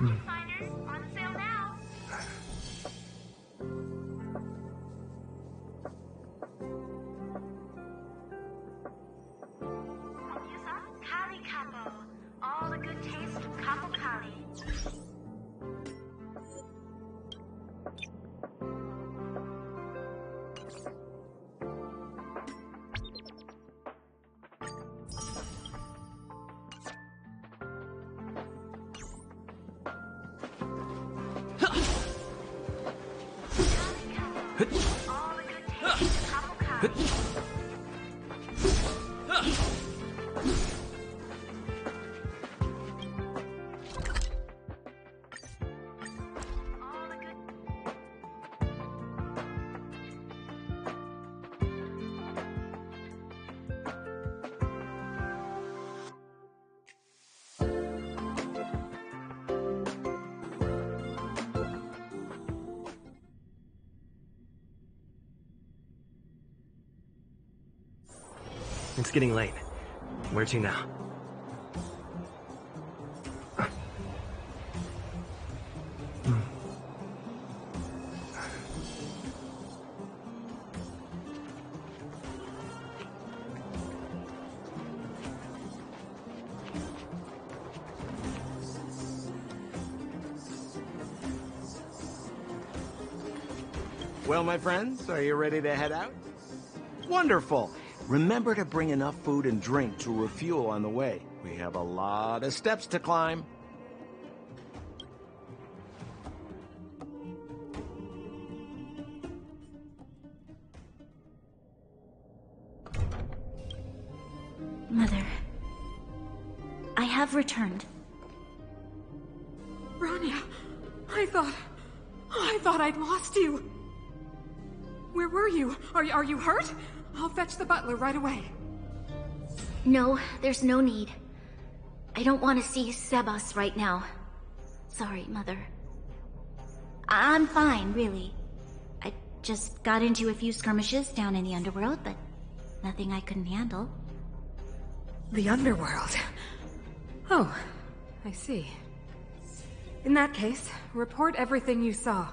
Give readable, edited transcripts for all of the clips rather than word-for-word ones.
Outsiders on sale now. Kali Capo. All the good taste of Capo Kali. All the good taste of Capo Kali. It's getting late. Where to now? Well, my friends, are you ready to head out? Wonderful! Remember to bring enough food and drink to refuel on the way. We have a lot of steps to climb. Mother, I have returned. Bronya, I thought I'd lost you. Where were you? Are you hurt? I'll fetch the butler right away. No, there's no need. I don't want to see Sebas right now. Sorry, Mother. I'm fine, really. I just got into a few skirmishes down in the underworld, but nothing I couldn't handle. The underworld? Oh, I see. In that case, report everything you saw.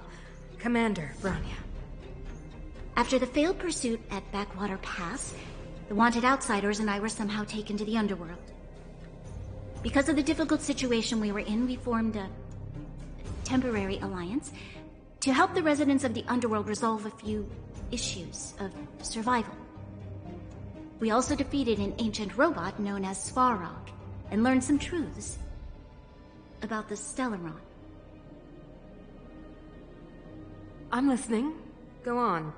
Commander Bronya. After the failed pursuit at Backwater Pass, the wanted outsiders and I were somehow taken to the underworld. Because of the difficult situation we were in, we formed a temporary alliance to help the residents of the underworld resolve a few issues of survival. We also defeated an ancient robot known as Svarog and learned some truths about the Stellaron. I'm listening. Go on.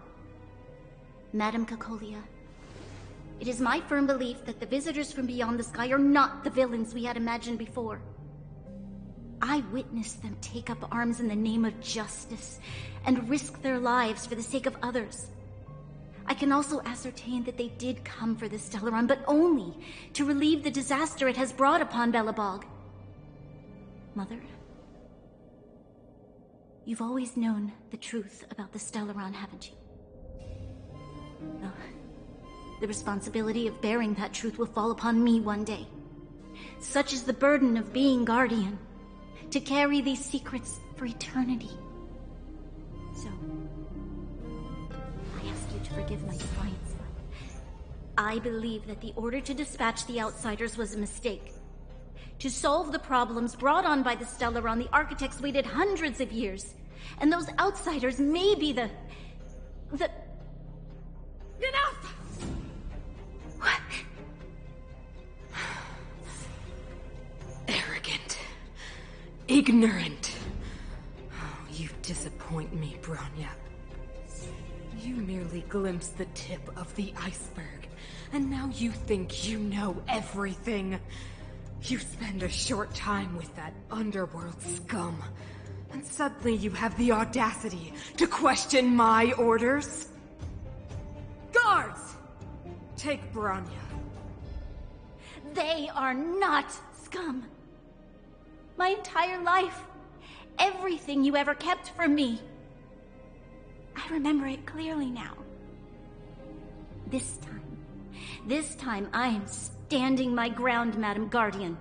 Madam Cacolia, it is my firm belief that the visitors from beyond the sky are not the villains we had imagined before. I witnessed them take up arms in the name of justice and risk their lives for the sake of others. I can also ascertain that they did come for the Stellaron, but only to relieve the disaster it has brought upon Belobog. Mother, you've always known the truth about the Stellaron, haven't you? Well, the responsibility of bearing that truth will fall upon me one day. Such is the burden of being Guardian, to carry these secrets for eternity. So, I ask you to forgive my defiance. I believe that the order to dispatch the Outsiders was a mistake. To solve the problems brought on by the Stellaron, the architects waited hundreds of years. And those Outsiders may be the... Enough! What? Arrogant. Ignorant. Oh, you disappoint me, Bronya. You merely glimpsed the tip of the iceberg, and now you think you know everything. You spend a short time with that underworld scum, and suddenly you have the audacity to question my orders? Guards! Take Bronya. They are not scum. My entire life, everything you ever kept from me. I remember it clearly now. This time I am standing my ground, Madam Guardian.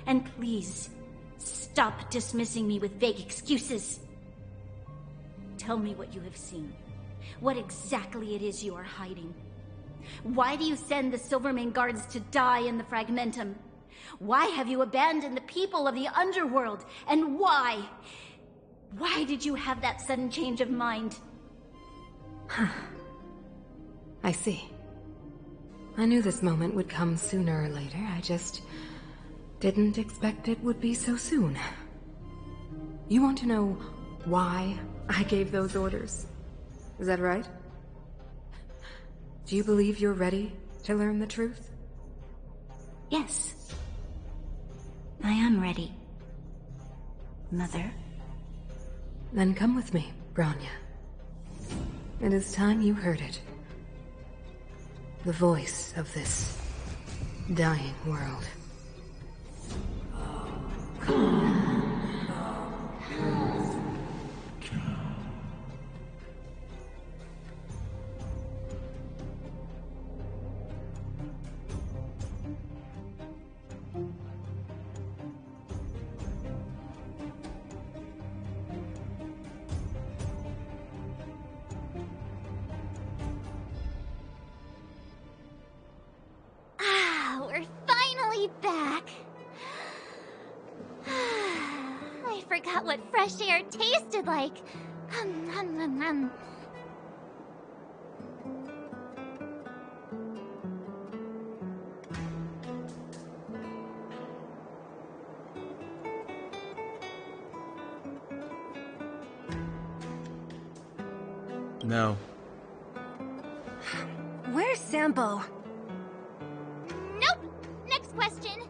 And please, Stop dismissing me with vague excuses. Tell me what you have seen. What exactly it is you are hiding. Why do you send the Silvermane guards to die in the Fragmentum? Why have you abandoned the people of the underworld? And why? Why did you have that sudden change of mind? I see. I knew this moment would come sooner or later. I just didn't expect it would be so soon. You want to know why I gave those orders? Is that right? Do you believe you're ready to learn the truth? Yes. I am ready. Mother? Then come with me, Branya. It is time you heard it. The voice of this dying world. We're finally back. I forgot what fresh air tasted like. No. Where's Sambo? Nope. Next question.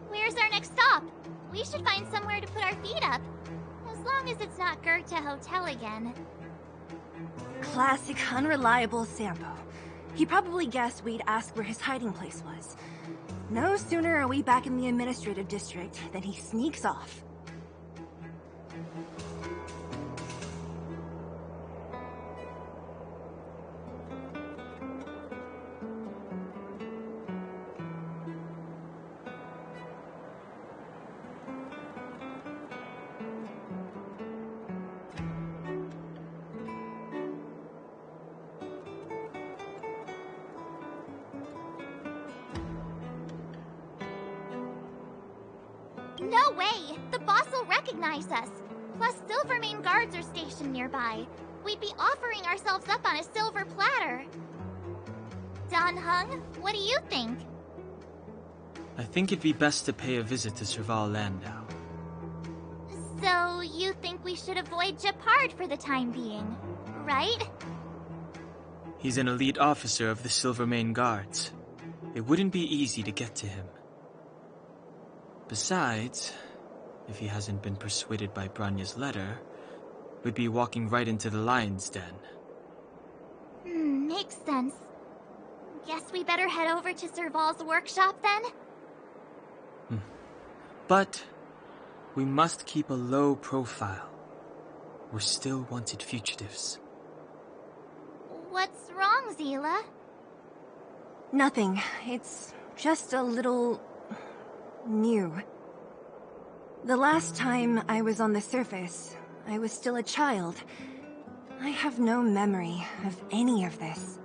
Where's our next stop? We should find somewhere to put our feet up. As long as it's not Goethe Hotel again. Classic unreliable Sambo. He probably guessed we'd ask where his hiding place was. No sooner are we back in the administrative district than he sneaks off. No way! The boss will recognize us. Plus, Silvermane guards are stationed nearby. We'd be offering ourselves up on a silver platter. Don Hung, what do you think? I think it'd be best to pay a visit to Serval Landau. So, you think we should avoid Japard for the time being, right? He's an elite officer of the Silvermane Guards. It wouldn't be easy to get to him. Besides, if he hasn't been persuaded by Branya's letter, we'd be walking right into the lion's den. Makes sense. Guess we better head over to Serval's workshop then? But we must keep a low profile. We're still wanted fugitives. What's wrong, Zila? Nothing. It's just a little... new. The last time I was on the surface, I was still a child. I have no memory of any of this.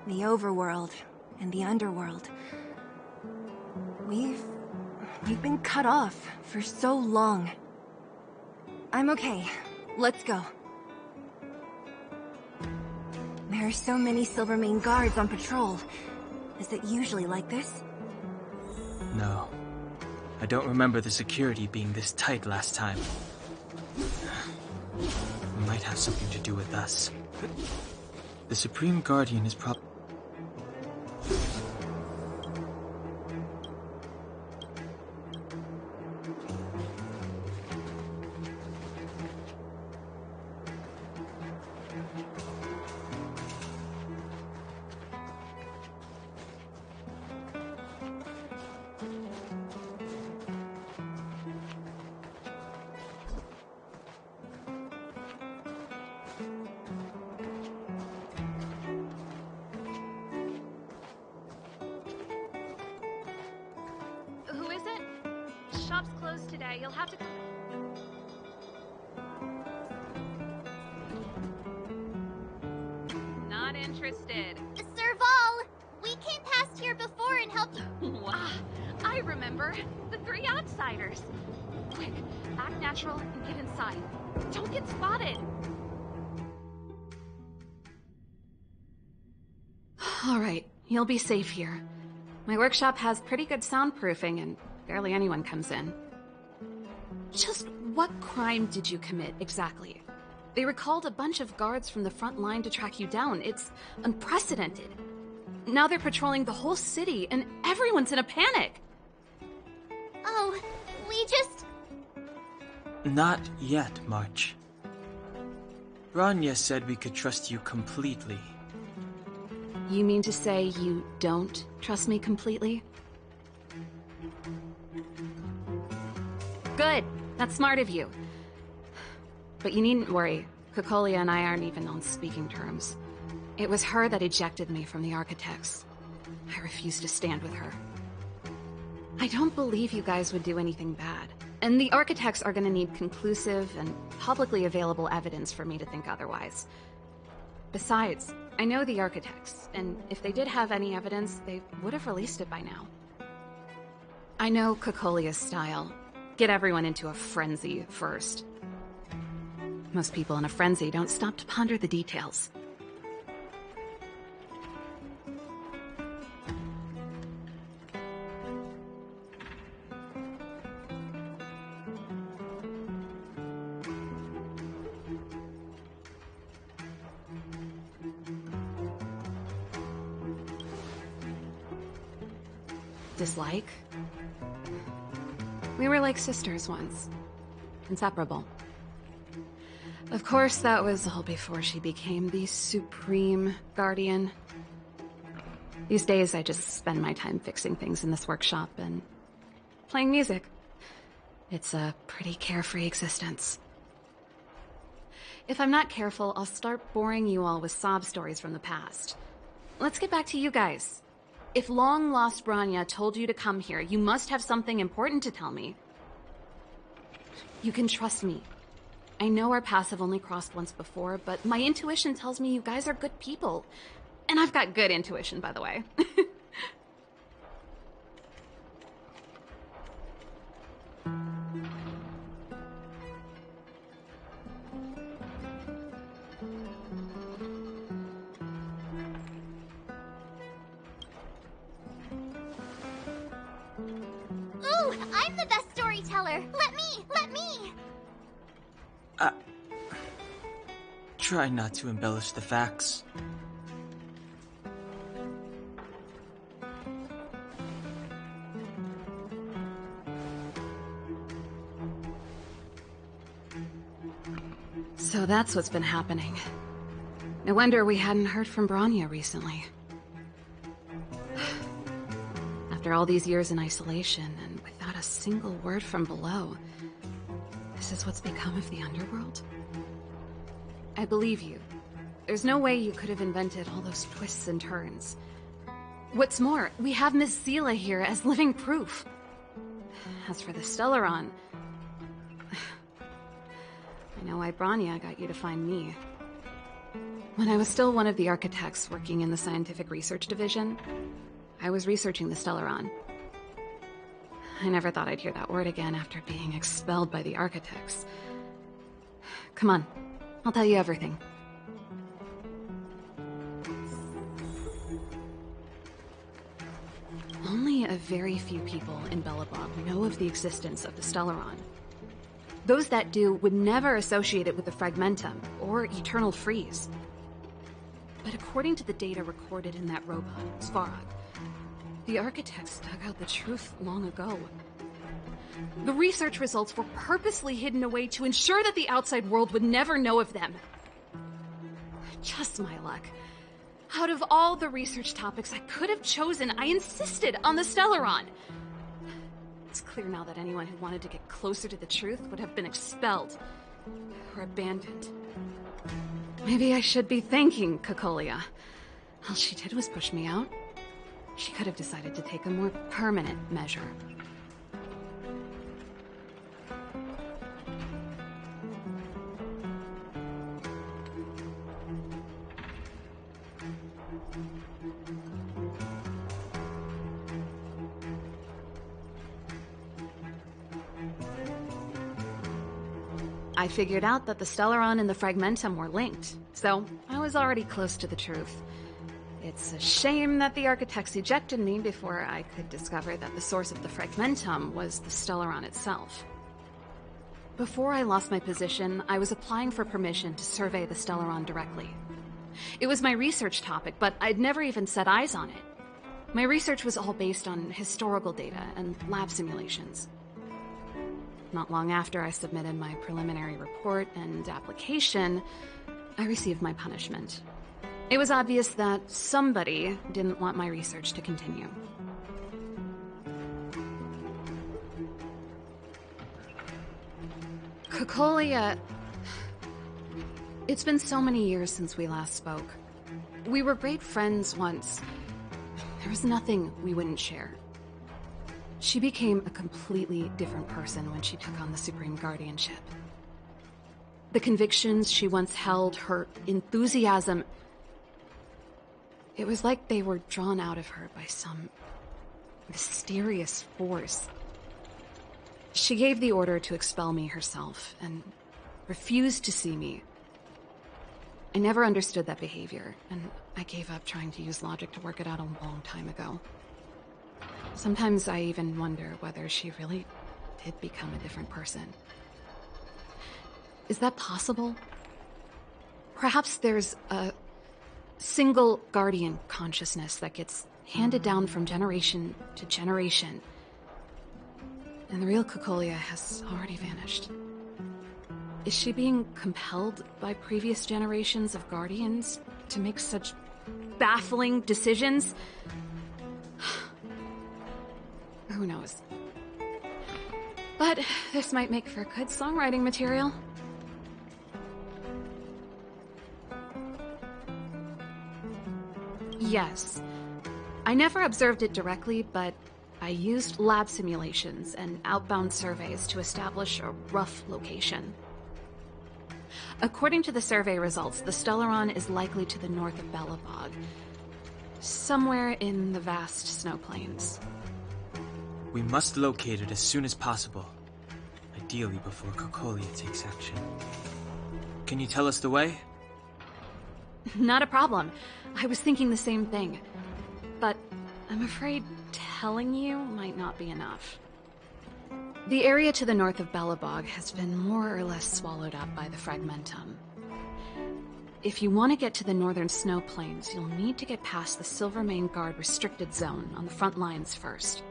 The overworld and the underworld. We've been cut off for so long. I'm okay. Let's go. There are so many Silvermane guards on patrol. Is it usually like this? No. I don't remember the security being this tight last time. It might have something to do with us. The Supreme Guardian is probably... closed today. You'll have to come. Not interested. Serval, we came past here before and helped you. Wow. I remember. The three outsiders. Quick, act natural and get inside. Don't get spotted. All right, you'll be safe here. My workshop has pretty good soundproofing and barely anyone comes in. Just what crime did you commit, exactly? They recalled a bunch of guards from the front line to track you down. It's unprecedented. Now they're patrolling the whole city and everyone's in a panic. Oh, we just... Not yet, March. Bronya said we could trust you completely. You mean to say you don't trust me completely? Good. That's smart of you. But you needn't worry. Kokolia and I aren't even on speaking terms. It was her that ejected me from the Architects. I refuse to stand with her. I don't believe you guys would do anything bad. And the Architects are gonna need conclusive and publicly available evidence for me to think otherwise. Besides, I know the Architects, and if they did have any evidence, they would have released it by now. I know Kokolia's style. Get everyone into a frenzy first. Most people in a frenzy don't stop to ponder the details. Dislike? We were like sisters once. Inseparable. Of course, that was all before she became the Supreme Guardian. These days, I just spend my time fixing things in this workshop and playing music. It's a pretty carefree existence. If I'm not careful, I'll start boring you all with sob stories from the past. Let's get back to you guys. If long-lost Bronya told you to come here, you must have something important to tell me. You can trust me. I know our paths have only crossed once before, but my intuition tells me you guys are good people. And I've got good intuition, by the way. Ooh, I'm the best storyteller. Let me! Try not to embellish the facts. So that's what's been happening. No wonder we hadn't heard from Bronya recently. After all these years in isolation, and without a single word from below, this is what's become of the underworld? I believe you. There's no way you could have invented all those twists and turns. What's more, we have Miss Seela here as living proof. As for the Stellaron, I know why Bronya got you to find me. When I was still one of the Architects working in the Scientific Research Division, I was researching the Stellaron. I never thought I'd hear that word again after being expelled by the Architects. Come on, I'll tell you everything. Only a very few people in Belobog know of the existence of the Stellaron. Those that do would never associate it with the Fragmentum or Eternal Freeze. But according to the data recorded in that robot, Svarog, the Architects dug out the truth long ago. The research results were purposely hidden away to ensure that the outside world would never know of them. Just my luck. Out of all the research topics I could have chosen, I insisted on the Stellaron. It's clear now that anyone who wanted to get closer to the truth would have been expelled or abandoned. Maybe I should be thanking Kokolia. All she did was push me out. She could have decided to take a more permanent measure. I figured out that the Stellaron and the Fragmentum were linked, so I was already close to the truth. It's a shame that the architects ejected me before I could discover that the source of the Fragmentum was the Stellaron itself. Before I lost my position, I was applying for permission to survey the Stellaron directly. It was my research topic, but I'd never even set eyes on it. My research was all based on historical data and lab simulations. Not long after I submitted my preliminary report and application, I received my punishment. It was obvious that somebody didn't want my research to continue. Cocolia... It's been so many years since we last spoke. We were great friends once. There was nothing we wouldn't share. She became a completely different person when she took on the Supreme Guardianship. The convictions she once held, her enthusiasm... It was like they were drawn out of her by some mysterious force. She gave the order to expel me herself, and refused to see me. I never understood that behavior, and I gave up trying to use logic to work it out a long time ago. Sometimes I even wonder whether she really did become a different person. Is that possible? Perhaps there's a single guardian consciousness that gets handed down from generation to generation, and the real Cocolia has already vanished. Is she being compelled by previous generations of guardians to make such baffling decisions? Who knows? But this might make for good songwriting material. Yes. I never observed it directly, but I used lab simulations and outbound surveys to establish a rough location. According to the survey results, the Stellaron is likely to the north of Belobog, somewhere in the vast snow plains. We must locate it as soon as possible, ideally before Cocolia takes action. Can you tell us the way? Not a problem. I was thinking the same thing. But I'm afraid telling you might not be enough. The area to the north of Belobog has been more or less swallowed up by the Fragmentum. If you want to get to the northern snow plains, you'll need to get past the Silvermane Guard restricted zone on the front lines first.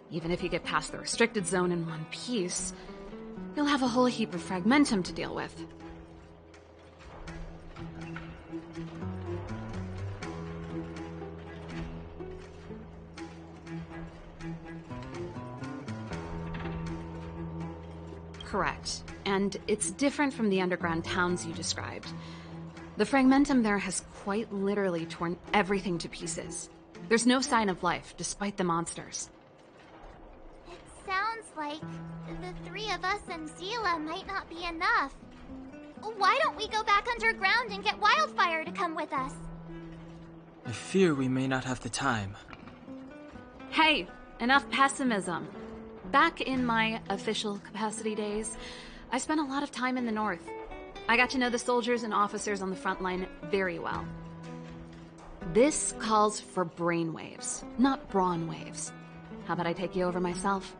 Even if you get past the restricted zone in one piece, you'll have a whole heap of Fragmentum to deal with. Correct. And it's different from the underground towns you described. The Fragmentum there has quite literally torn everything to pieces. There's no sign of life, despite the monsters. It sounds like the three of us and Zila might not be enough. Why don't we go back underground and get Wildfire to come with us? I fear we may not have the time. Hey, enough pessimism. Back in my official capacity days, I spent a lot of time in the north. I got to know the soldiers and officers on the front line very well. This calls for brainwaves, not brawn waves. How about I take you over myself?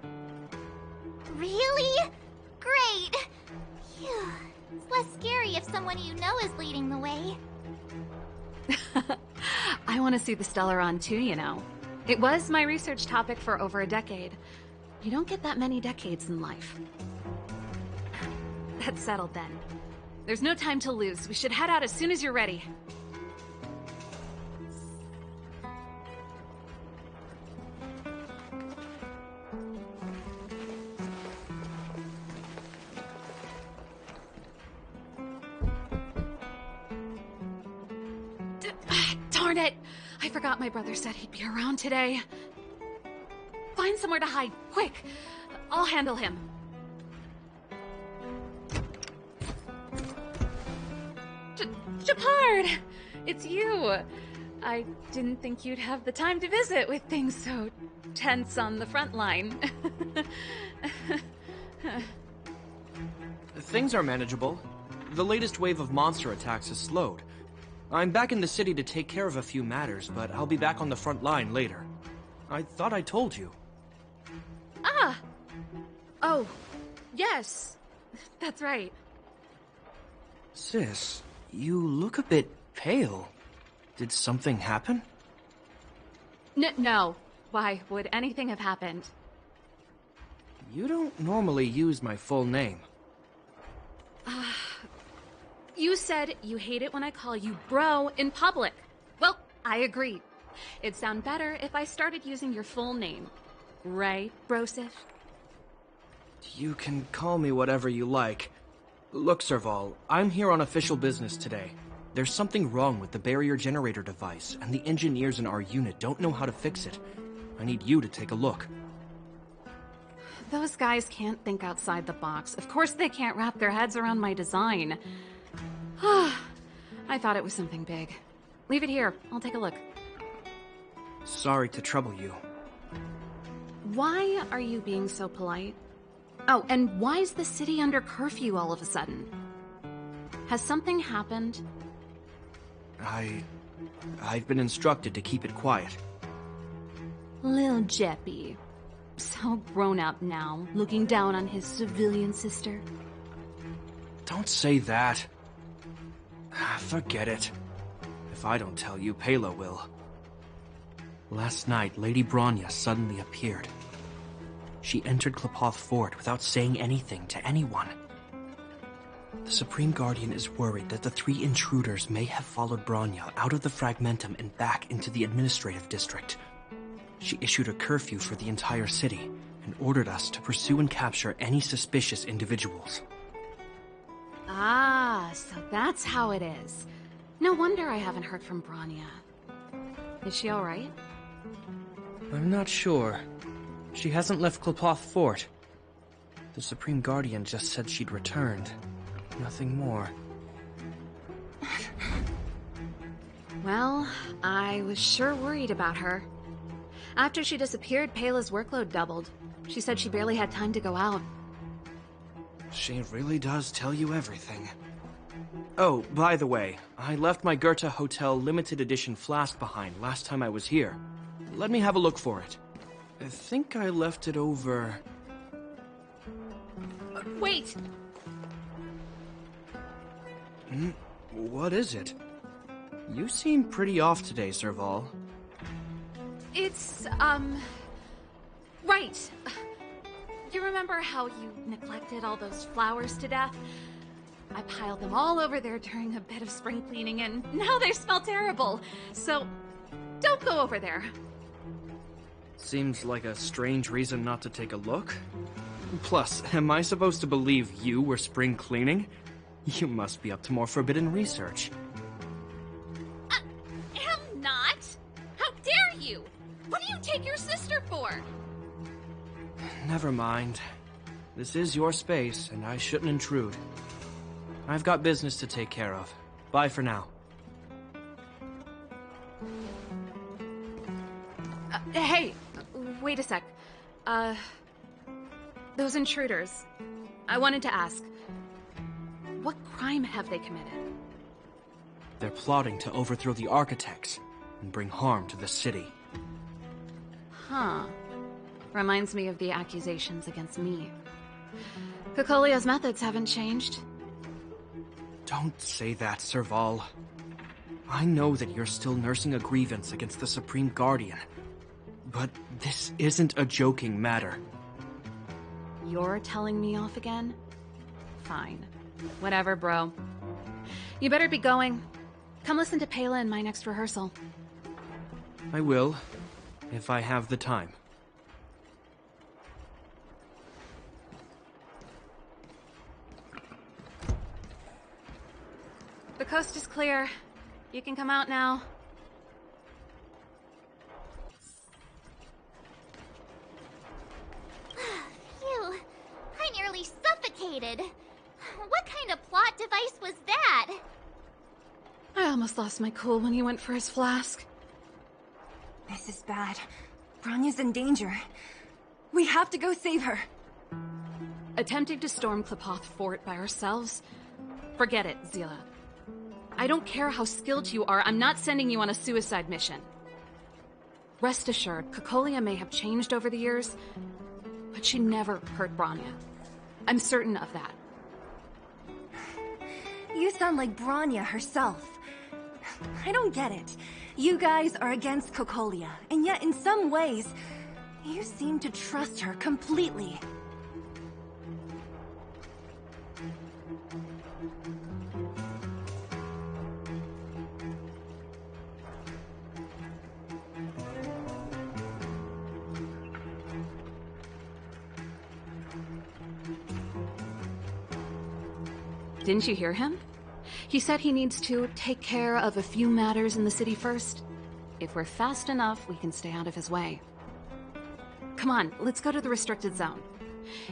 Really? Great! Phew. It's less scary if someone you know is leading the way. I want to see the Stellaron too, you know. It was my research topic for over a decade. You don't get that many decades in life. That's settled then. There's no time to lose. We should head out as soon as you're ready. Darn it! I forgot my brother said he'd be around today. Find somewhere to hide, quick! I'll handle him. Japard! It's you! I didn't think you'd have the time to visit with things so tense on the front line. things are manageable. The latest wave of monster attacks has slowed. I'm back in the city to take care of a few matters, but I'll be back on the front line later. I thought I told you. Ah! Oh, yes. That's right. Sis, you look a bit pale. Did something happen? No. Why would anything have happened? You don't normally use my full name. You said you hate it when I call you bro in public. Well, I agree. It'd sound better if I started using your full name. Right, Brosif? You can call me whatever you like. Look, Serval, I'm here on official business today. There's something wrong with the barrier generator device, and the engineers in our unit don't know how to fix it. I need you to take a look. Those guys can't think outside the box. Of course they can't wrap their heads around my design. I thought it was something big. Leave it here. I'll take a look. Sorry to trouble you. Why are you being so polite? Oh, and why is the city under curfew all of a sudden? Has something happened? I've been instructed to keep it quiet. Lil Jeppy. So grown up now, looking down on his civilian sister. Don't say that. Forget it. If I don't tell you, Pela will. Last night, Lady Bronya suddenly appeared. She entered Klepoth Fort without saying anything to anyone. The Supreme Guardian is worried that the 3 intruders may have followed Bronya out of the Fragmentum and back into the administrative district. She issued a curfew for the entire city and ordered us to pursue and capture any suspicious individuals. Ah, so that's how it is. No wonder I haven't heard from Bronya. Is she alright? I'm not sure. She hasn't left Klepoth Fort. The Supreme Guardian just said she'd returned. Nothing more. Well, I was sure worried about her. After she disappeared, Pela's workload doubled. She said she barely had time to go out. She really does tell you everything. Oh, by the way, I left my Goethe Hotel limited edition flask behind last time I was here. Let me have a look for it. I think I left it over... Wait! What is it? You seem pretty off today, Serval. It's, right. You remember how you neglected all those flowers to death? I piled them all over there during a bit of spring cleaning, and now they smell terrible. So, don't go over there. Seems like a strange reason not to take a look. Plus, am I supposed to believe you were spring cleaning? You must be up to more forbidden research. Am not! How dare you! What do you take your sister for? Never mind. This is your space, and I shouldn't intrude. I've got business to take care of. Bye for now. Hey, wait a sec. Those intruders. I wanted to ask, what crime have they committed? They're plotting to overthrow the architects and bring harm to the city. Huh. Reminds me of the accusations against me. Kokolio's methods haven't changed. Don't say that, Serval. I know that you're still nursing a grievance against the Supreme Guardian. But this isn't a joking matter. You're telling me off again? Fine. Whatever, bro. You better be going. Come listen to Pela in my next rehearsal. I will, if I have the time. The coast is clear. You can come out now. Phew. I nearly suffocated. What kind of plot device was that? I almost lost my cool when he went for his flask. This is bad. Bronya's in danger. We have to go save her. Attempting to storm Klapoth Fort by ourselves? Forget it, Zila. I don't care how skilled you are, I'm not sending you on a suicide mission. Rest assured, Cocolia may have changed over the years, but she never hurt Bronya. I'm certain of that. You sound like Bronya herself. I don't get it. You guys are against Cocolia, and yet in some ways, you seem to trust her completely. Didn't you hear him? He said he needs to take care of a few matters in the city first. If we're fast enough, we can stay out of his way. Come on, let's go to the restricted zone.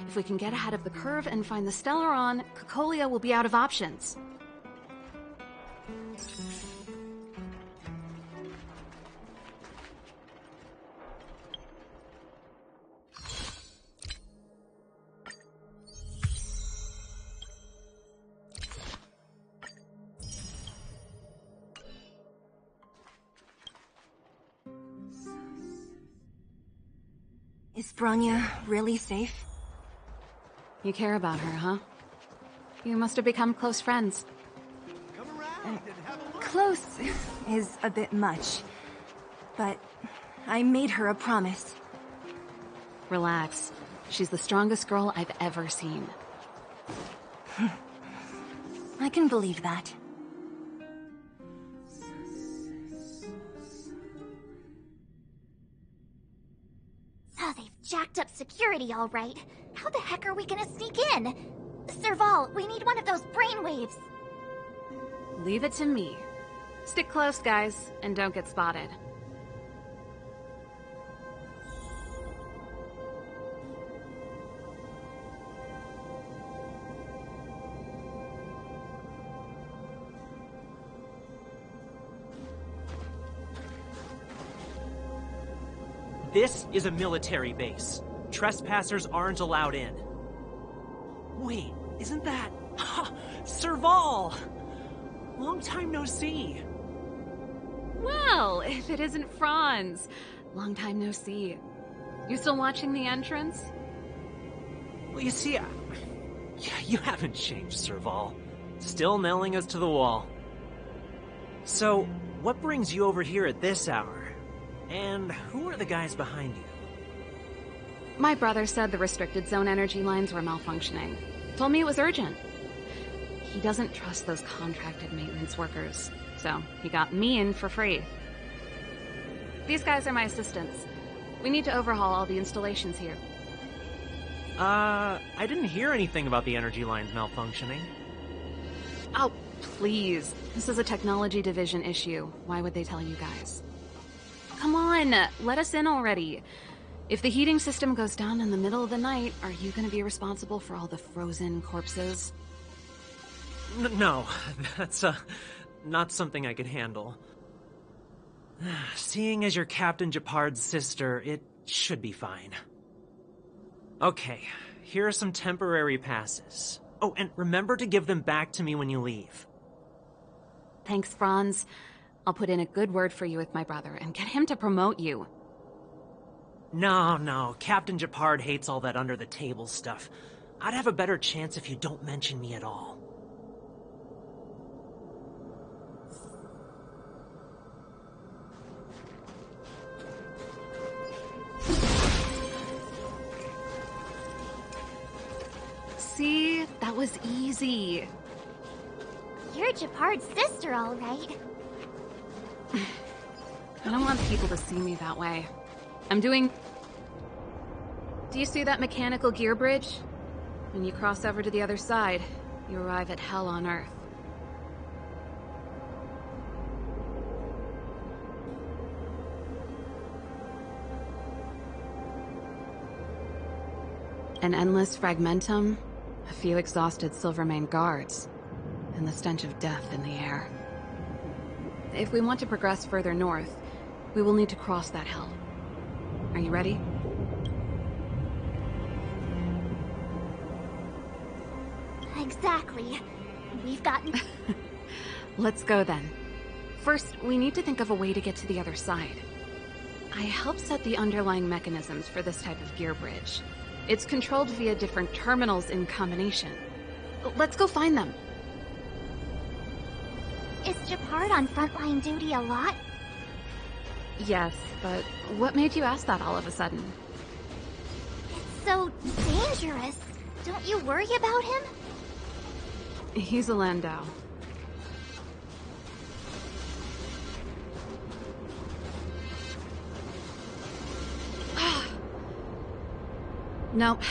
If we can get ahead of the curve and find the Stellaron, Cocolia will be out of options. Is Bronya really safe? You care about her, huh? You must have become close friends. Close is a bit much, but I made her a promise. Relax. She's the strongest girl I've ever seen. I can believe that. Oh, they've jacked up security all right. How the heck are we gonna sneak in? Serval, we need one of those brainwaves. Leave it to me. Stick close, guys, and don't get spotted. This is a military base. Trespassers aren't allowed in. Wait, isn't that... Serval! Long time no see. Well, if it isn't Franz. Long time no see. You still watching the entrance? Well, you see, you haven't changed, Serval. Still nailing us to the wall. So, what brings you over here at this hour? And who are the guys behind you? My brother said the restricted zone energy lines were malfunctioning. Told me it was urgent. He doesn't trust those contracted maintenance workers, so he got me in for free. These guys are my assistants. We need to overhaul all the installations here. I didn't hear anything about the energy lines malfunctioning. Oh, please. This is a technology division issue. Why would they tell you guys? Come on, let us in already. If the heating system goes down in the middle of the night, are you going to be responsible for all the frozen corpses? No, that's not something I could handle. Seeing as you're Captain Japard's sister, it should be fine. Okay, here are some temporary passes. Oh, and remember to give them back to me when you leave. Thanks, Franz. I'll put in a good word for you with my brother and get him to promote you. No, Captain Japard hates all that under-the-table stuff. I'd have a better chance if you don't mention me at all. See? That was easy. You're Japard's sister, all right. I don't want people to see me that way. I'm doing... Do you see that mechanical gear bridge? When you cross over to the other side, you arrive at Hell on Earth. An endless fragmentum, a few exhausted Silvermane guards, and the stench of death in the air. If we want to progress further north, we will need to cross that hell. Are you ready? Exactly. We've gotten... Let's go then. First, we need to think of a way to get to the other side. I helped set the underlying mechanisms for this type of gear bridge. It's controlled via different terminals in combination. Let's go find them. Is Gepard on frontline duty a lot? Yes, but what made you ask that all of a sudden? It's so dangerous. Don't you worry about him? He's a Landau. Nope.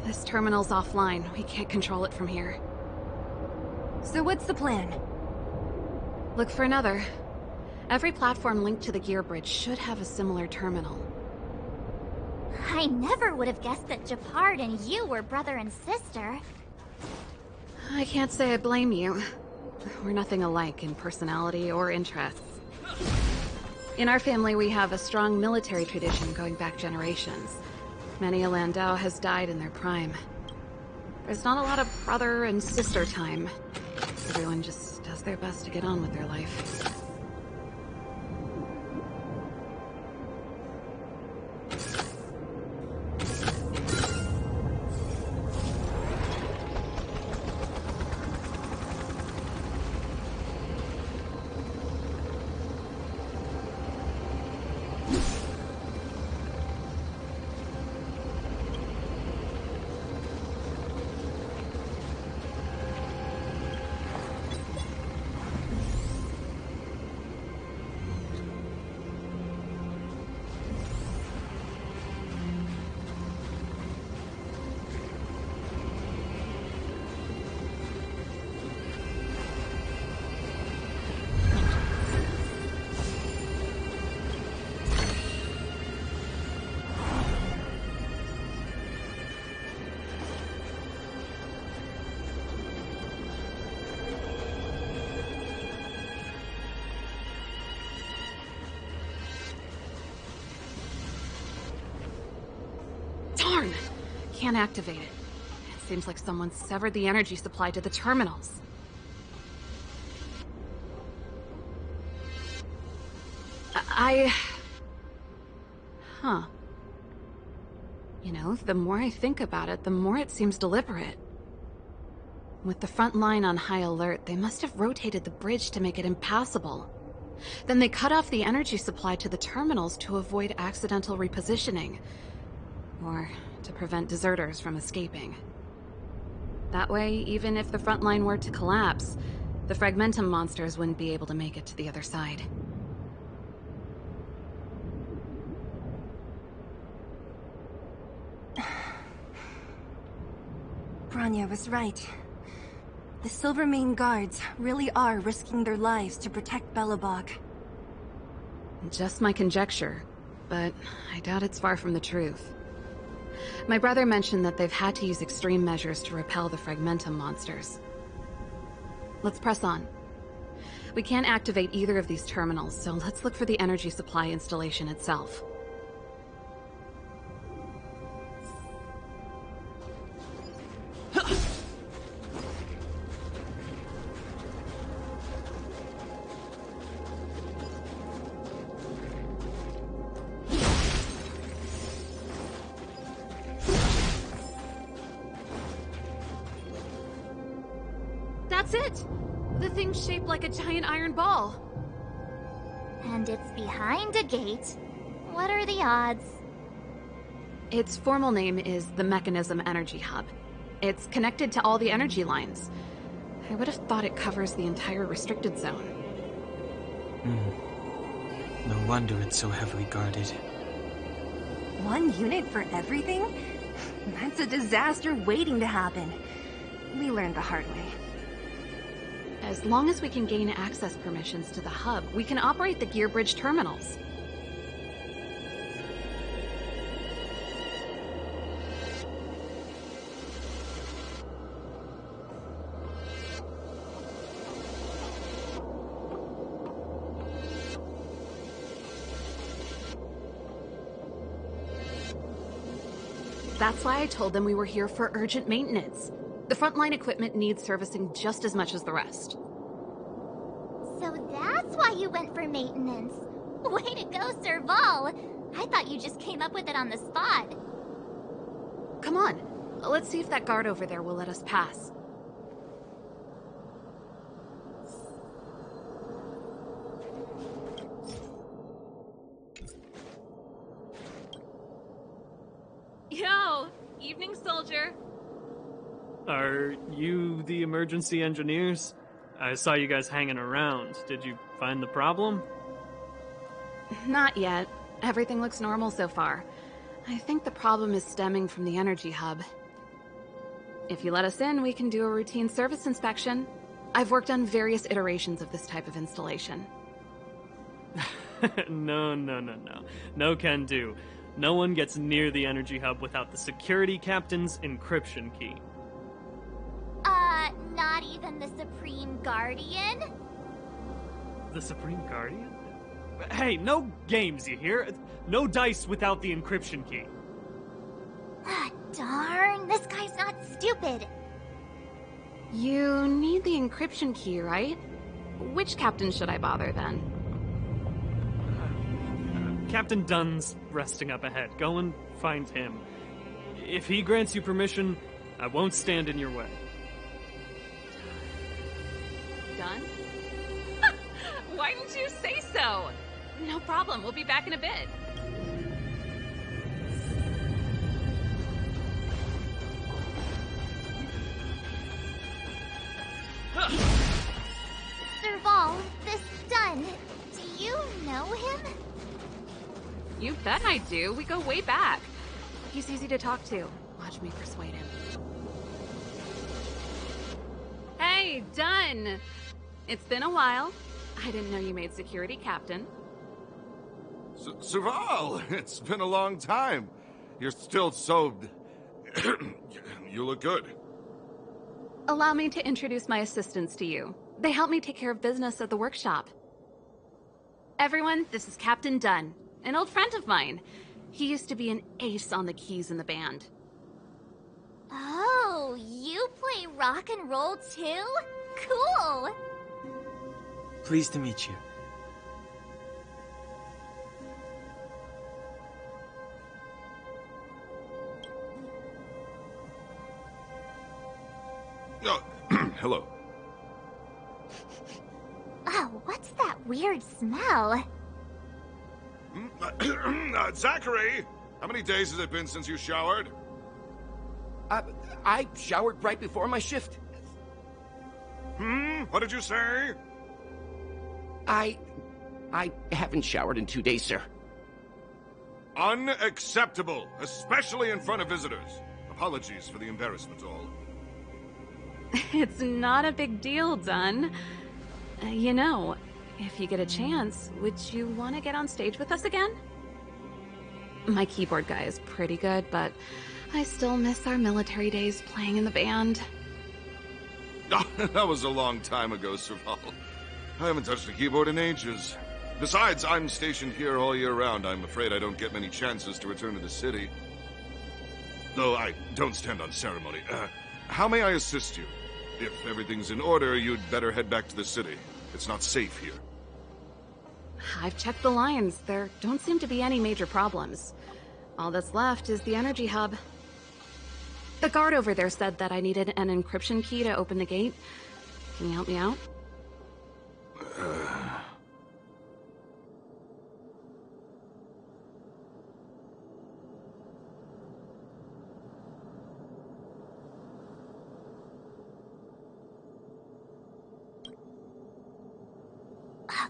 This terminal's offline. We can't control it from here. So what's the plan? Look for another. Every platform linked to the gear bridge should have a similar terminal. I never would have guessed that Gepard and you were brother and sister. I can't say I blame you. We're nothing alike in personality or interests. In our family, we have a strong military tradition going back generations. Many a Landau has died in their prime. There's not a lot of brother and sister time. Everyone just does their best to get on with their life. Darn! Can't activate it. It seems like someone severed the energy supply to the terminals. Huh. You know, the more I think about it, the more it seems deliberate. With the front line on high alert, they must have rotated the bridge to make it impassable. Then they cut off the energy supply to the terminals to avoid accidental repositioning. Or to prevent deserters from escaping. That way, even if the front line were to collapse, the Fragmentum monsters wouldn't be able to make it to the other side. Bronya was right. The Silvermane guards really are risking their lives to protect Belobog. Just my conjecture, but I doubt it's far from the truth. My brother mentioned that they've had to use extreme measures to repel the Fragmentum monsters. Let's press on. We can't activate either of these terminals, so let's look for the energy supply installation itself. That's it! The thing's shaped like a giant iron ball. And it's behind a gate. What are the odds? Its formal name is the Mechanism Energy Hub. It's connected to all the energy lines. I would have thought it covers the entire restricted zone. No wonder it's so heavily guarded. One unit for everything? That's a disaster waiting to happen. We learned the hard way. As long as we can gain access permissions to the hub, we can operate the gear bridge terminals. That's why I told them we were here for urgent maintenance. The frontline equipment needs servicing just as much as the rest. So that's why you went for maintenance. Way to go, Serval! I thought you just came up with it on the spot. Come on, let's see if that guard over there will let us pass. Yo! Evening, soldier. Are you the emergency engineers? I saw you guys hanging around. Did you find the problem? Not yet. Everything looks normal so far. I think the problem is stemming from the energy hub. If you let us in, we can do a routine service inspection. I've worked on various iterations of this type of installation. No. No can do. No one gets near the energy hub without the security captain's encryption key. Not even the Supreme Guardian? The Supreme Guardian? Hey, no games, you hear? No dice without the encryption key. Ah, darn, this guy's not stupid. You need the encryption key, right? Which captain should I bother, then? Captain Dunn's resting up ahead. Go and find him. If he grants you permission, I won't stand in your way. Dunn? Why didn't you say so? No problem, we'll be back in a bit. Serval, this Dunn, do you know him? You bet I do. We go way back. He's easy to talk to. Watch me persuade him. Hey, Dunn! It's been a while. I didn't know you made security captain. Serval, it's been a long time. You're still so... You look good. Allow me to introduce my assistants to you. They help me take care of business at the workshop. Everyone, this is Captain Dunn, an old friend of mine. He used to be an ace on the keys in the band. Oh, you play rock and roll too? Cool! Pleased to meet you. Oh, hello. Oh, what's that weird smell? Zachary! How many days has it been since you showered? I showered right before my shift. What did you say? I haven't showered in 2 days, sir. Unacceptable, especially in front of visitors. Apologies for the embarrassment, all. It's not a big deal, Dunn. You know, if you get a chance, would you want to get on stage with us again? My keyboard guy is pretty good, but I still miss our military days playing in the band. That was a long time ago, Serval. I haven't touched a keyboard in ages. Besides, I'm stationed here all year round. I'm afraid I don't get many chances to return to the city. Though I don't stand on ceremony. How may I assist you? If everything's in order, you'd better head back to the city. It's not safe here. I've checked the lines. There don't seem to be any major problems. All that's left is the energy hub. The guard over there said that I needed an encryption key to open the gate. Can you help me out?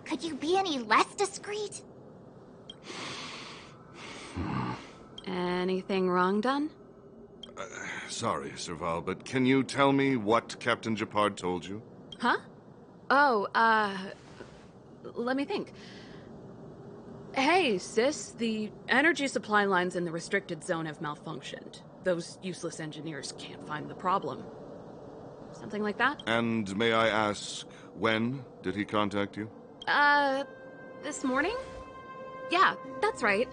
Could you be any less discreet? Anything wrong, Dunn? Sorry, Serval, but can you tell me what Captain Japard told you? Huh? Oh, let me think. Hey, sis, the energy supply lines in the restricted zone have malfunctioned. Those useless engineers can't find the problem. Something like that? And may I ask, when did he contact you? This morning? Yeah, that's right.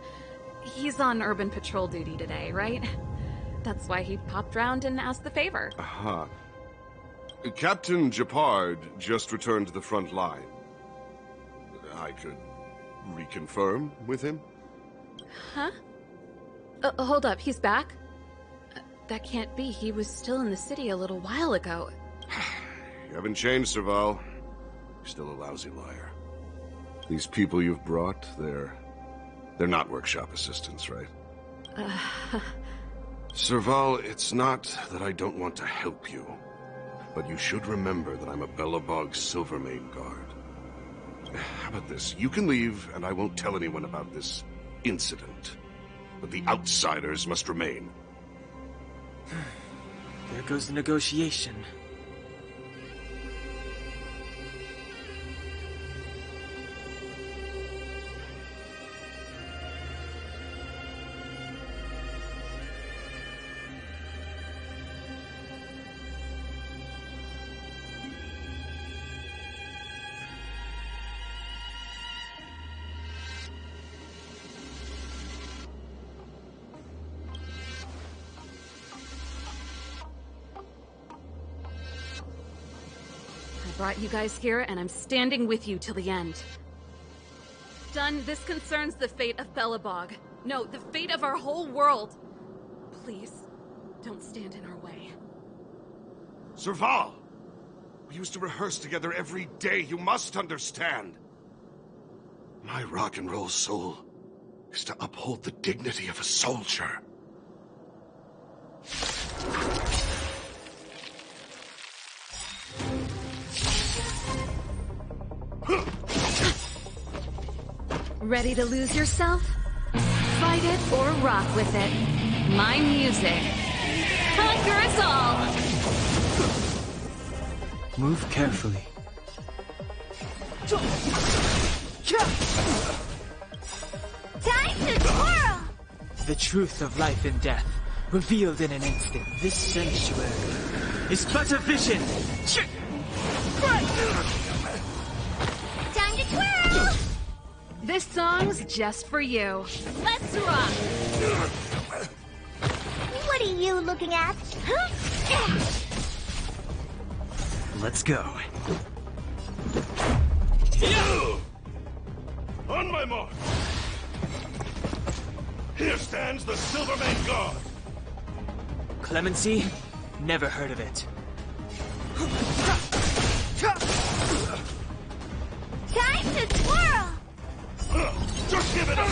He's on urban patrol duty today, right? That's why he popped round and asked the favor. Aha. Captain Japard just returned to the front line. I could reconfirm with him? Huh? Hold up, he's back? That can't be. He was still in the city a little while ago. You haven't changed, Serval. You're still a lousy liar. These people you've brought, they're not workshop assistants, right? Serval, it's not that I don't want to help you, but you should remember that I'm a Belobog Silvermane guard. How about this? You can leave, and I won't tell anyone about this incident. But the outsiders must remain. There goes the negotiation. Brought you guys here, and I'm standing with you till the end. Done. This concerns the fate of Belobog. No, the fate of our whole world. Please, don't stand in our way. Serval! We used to rehearse together every day, you must understand. My rock and roll soul is to uphold the dignity of a soldier. Ready to lose yourself? Fight it or rock with it. My music. Conquer us all! Move carefully. Time to twirl! The truth of life and death, revealed in an instant. This sanctuary is but a vision. Time to twirl! This song's just for you. Let's rock! What are you looking at? Huh? Let's go. On my mark! Here stands the Silvermane Guard! Clemency? Never heard of it. Time to twirl! Just give it up!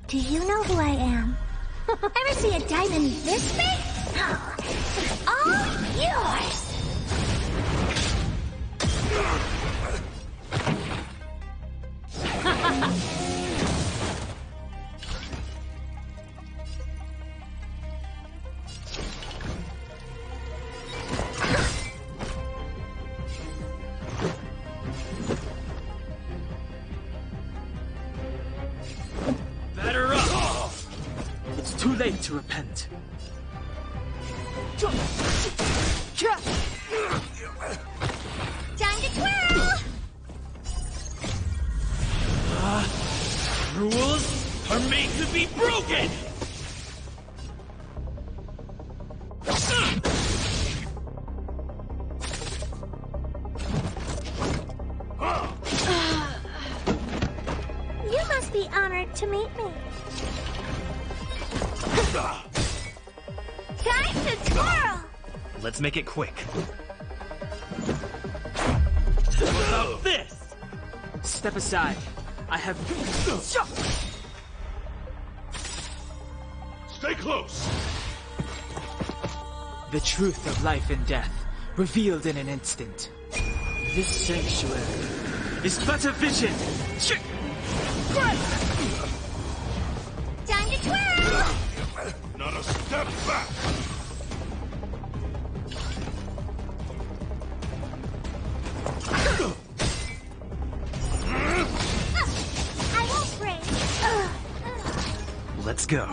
Do you know who I am? Ever see a diamond this big? It's all yours! Batter up! It's too late to repent. Time to twirl! Rules are made to be broken! You must be honored to meet me. Time to twirl! Let's make it quick. What about this? Step aside. I have... Stay close! The truth of life and death, revealed in an instant. This sanctuary is but a vision! Time to twirl! Not a step back! I won't break. Let's go.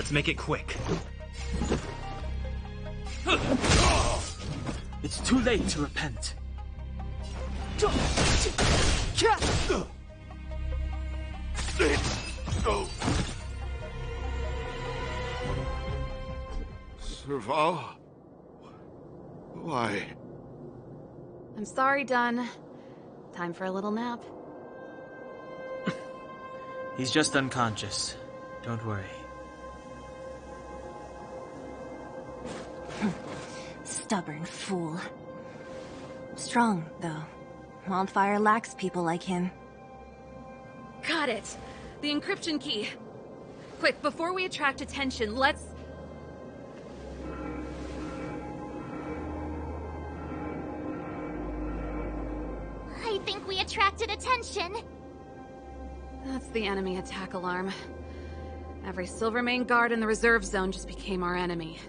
Let's make it quick. It's too late to repent. Serval? Why? I'm sorry, Dunn. Time for a little nap. He's just unconscious. Don't worry. Stubborn fool. Strong, though. Wildfire lacks people like him. Got it! The encryption key! Quick, before we attract attention, let's... I think we attracted attention. That's the enemy attack alarm. Every Silvermane guard in the reserve zone just became our enemy.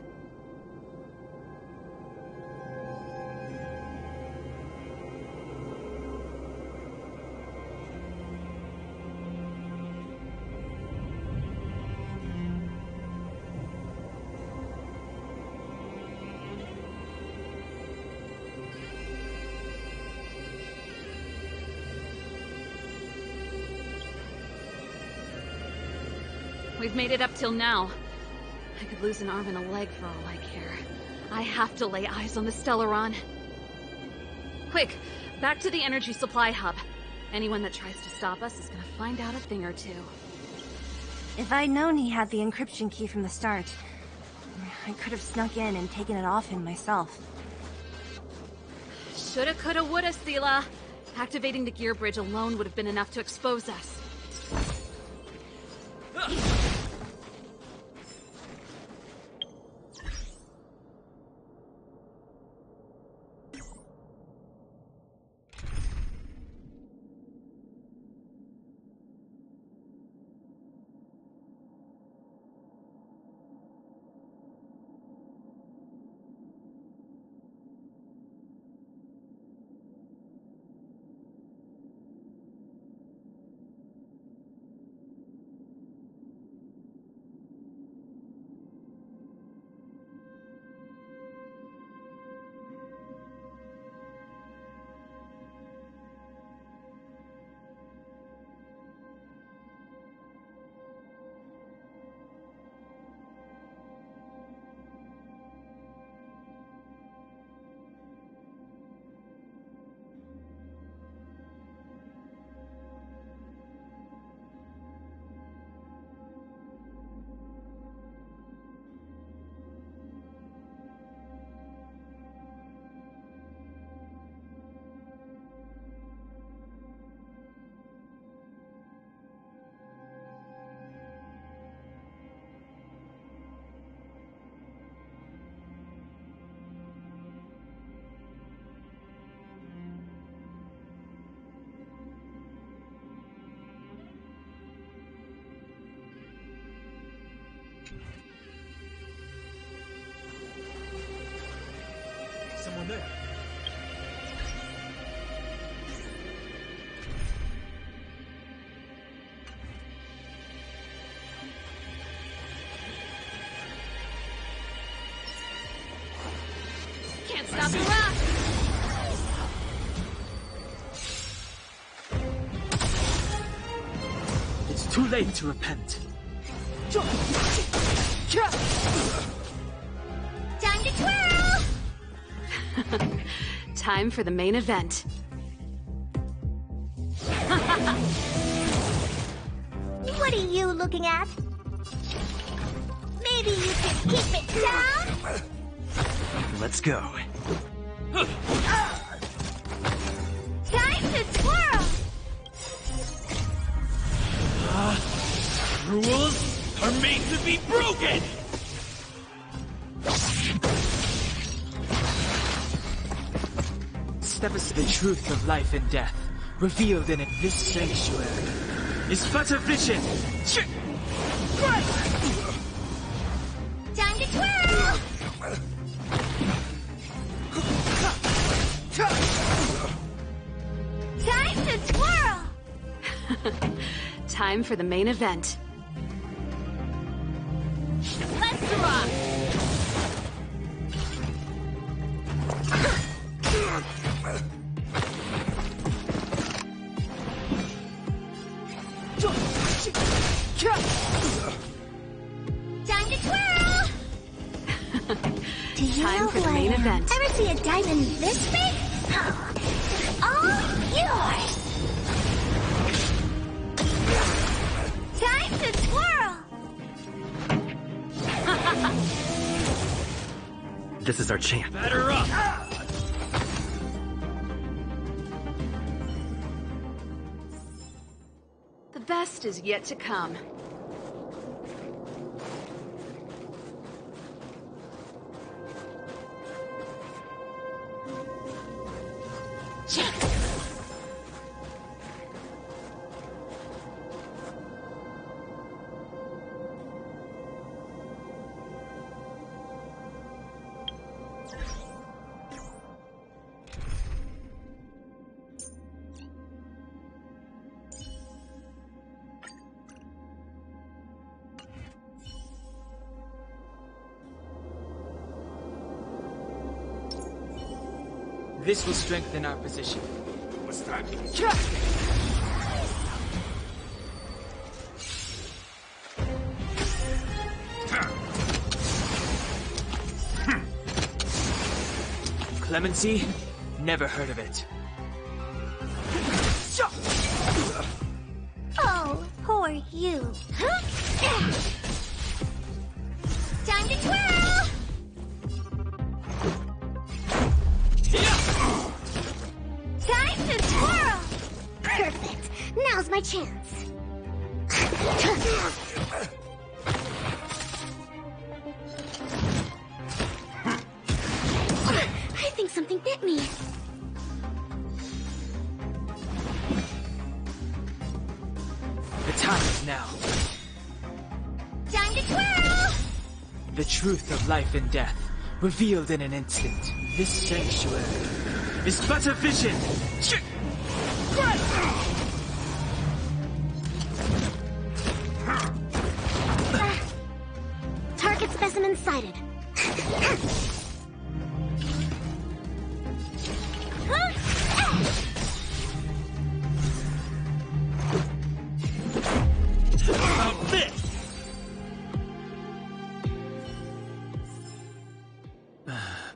We've made it up till now. I could lose an arm and a leg for all I care. I have to lay eyes on the Stellaron. Quick, back to the energy supply hub. Anyone that tries to stop us is gonna find out a thing or two. If I'd known he had the encryption key from the start, I could have snuck in and taken it off him myself. Shoulda, coulda, woulda, Sela. Activating the gear bridge alone would have been enough to expose us. Someone there. Can't stop the rock! It's too late to repent. Time to twirl! Time for the main event. What are you looking at? Maybe you can keep it down? Let's go. Time to twirl! Rules are made to be broken! Step us to the truth of life and death, revealed in this sanctuary. Is but a vision! Time to twirl! Time to twirl! Time for the main event. Time for the main event. Ever see a diamond this big? All yours! Time to twirl! This is our chance. Batter up! The best is yet to come. This will strengthen our position. What's that? Clemency? Never heard of it. Oh, poor you. Time to twirl! Time to twirl! Perfect. Now's my chance. I think something bit me. The time is now. Time to twirl! The truth of life and death, revealed in an instant. This sanctuary is but a vision. Target specimen sighted. About this!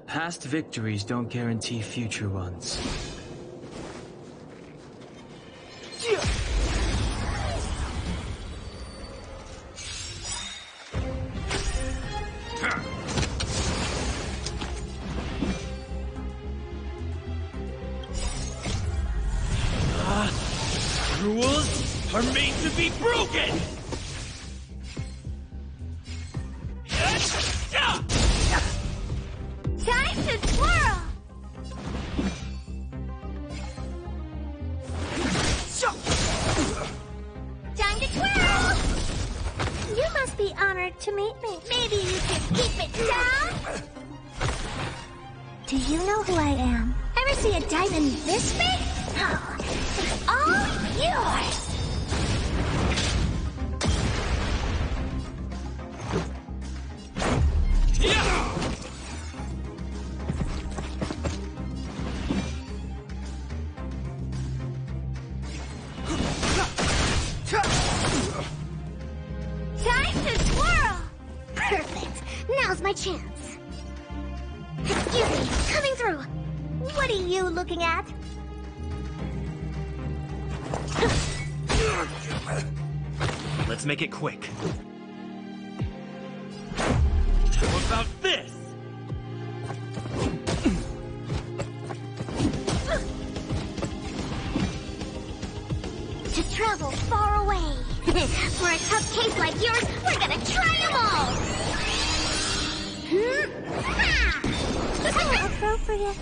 Past victories don't guarantee future ones. Rules are made to be broken! Time to twirl! Time to twirl! You must be honored to meet me. Maybe you can keep it down? Do you know who I am? Ever see a diamond this big? Oh, it's all yours! Time to twirl! Perfect. Now's my chance. Excuse me, coming through. What are you looking at? Let's make it quick. How about this? To travel far away. For a tough case like yours, we're gonna try them all! How appropriate.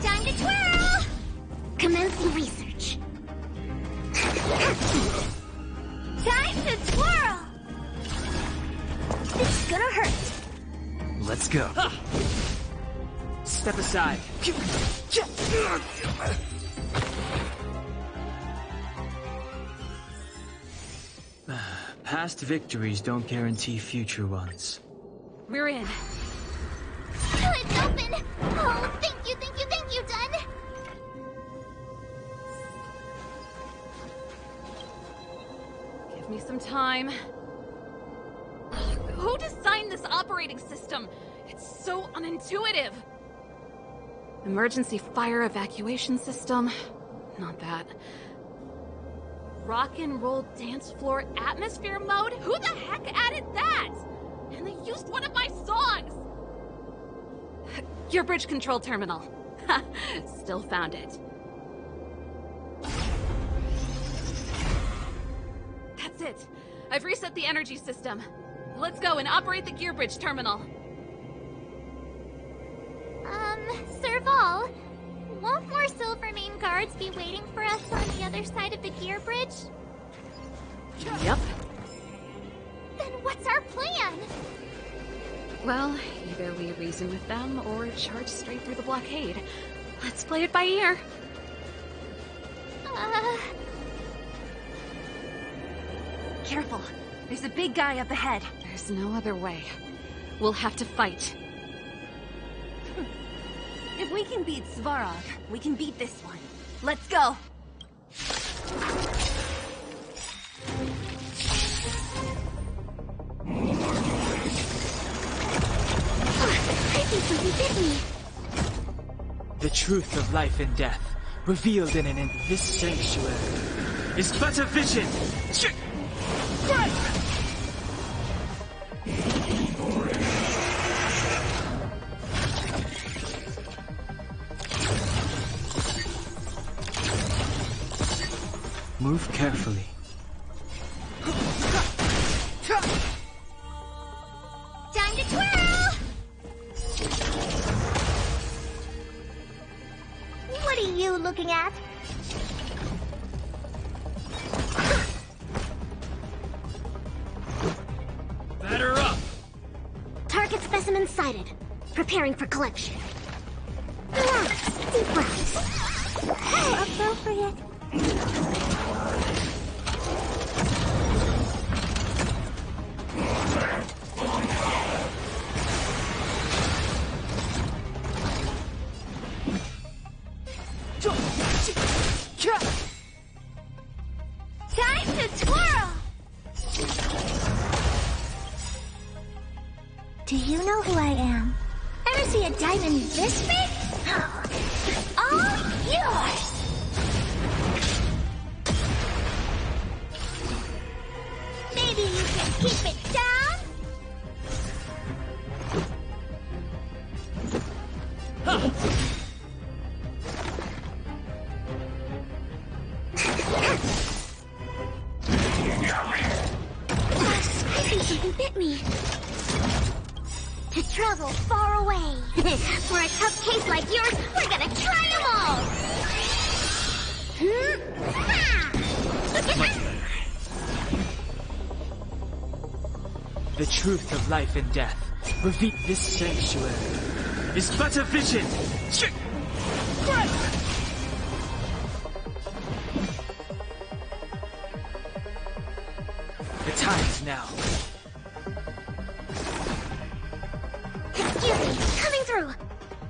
Time to twirl! Commencing research. Time to twirl! It's gonna hurt. Let's go. Step aside. Past victories don't guarantee future ones. We're in. It's open! Oh, thank you, Dun! Give me some time. Who designed this operating system? It's so unintuitive. Emergency fire evacuation system? Not that. Rock and roll dance floor atmosphere mode? Who the heck added that? And they used one of my songs! Your bridge control terminal. Ha! Still found it. That's it. I've reset the energy system. Let's go and operate the gear bridge terminal. Serval, won't more Silvermane guards be waiting for us on the other side of the gear bridge? Yep. Then what's our plan? Well, either we reason with them or charge straight through the blockade. Let's play it by ear. Careful. There's a big guy up ahead. There's no other way. We'll have to fight. If we can beat Svarog, we can beat this one. Let's go! I think something bit me. The truth of life and death, revealed in and in this sanctuary, is but a vision! Move carefully. Time to twirl! What are you looking at? Batter up! Target specimen sighted. Preparing for collection. Relax. Deep breaths. How appropriate. Time to twirl! Do you know who I am? Ever see a diamond this big? All yours! Maybe you can keep it down? I think something bit me. To travel far away. For a tough case like yours, we're gonna try them all! The truth of life and death, revealed this sanctuary, is but a vision! The time's now. Excuse me, coming through.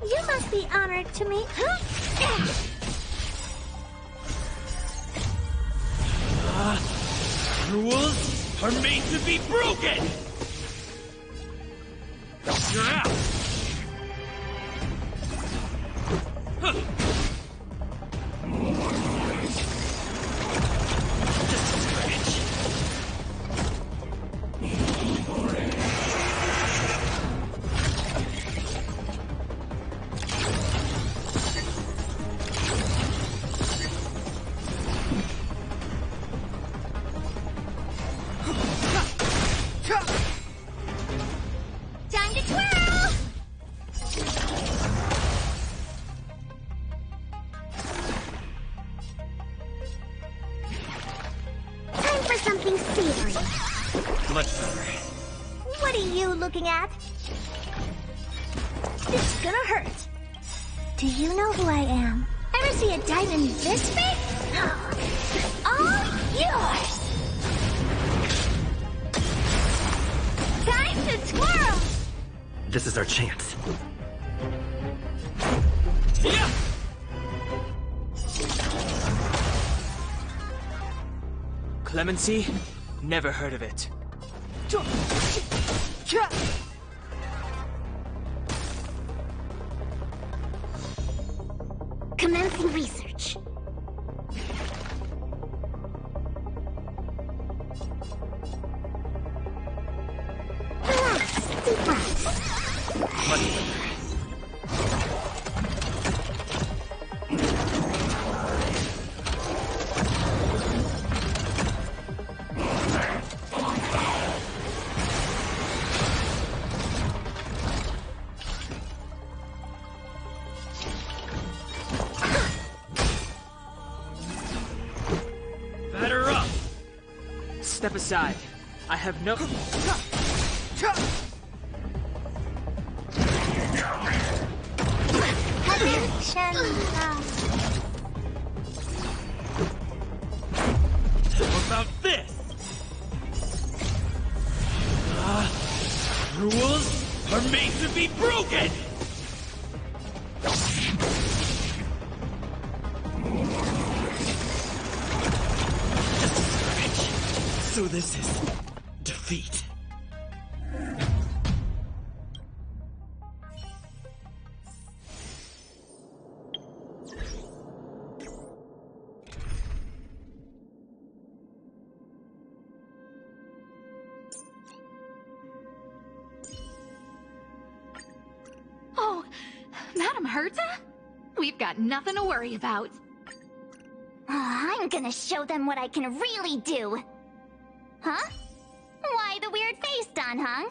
You must be honored to meet. Rules are made to be broken! You're out! Just a scratch. Time to twirl! Time for something savory. Much better. What are you looking at? This is gonna hurt. Do you know who I am? Ever see a diamond this big? All yours! Time to twirl! This is our chance. Yeah! Clemency, Never heard of it. Commencing research. Relax. Deep breaths. Much better. Batter up! Step aside. I have no... What about this? Rules are made to be broken! Just a skirmish. So this is defeat. Oh, Madam Herta? We've got nothing to worry about. I'm gonna show them what I can really do. Huh? Why the weird face, Dan Heng?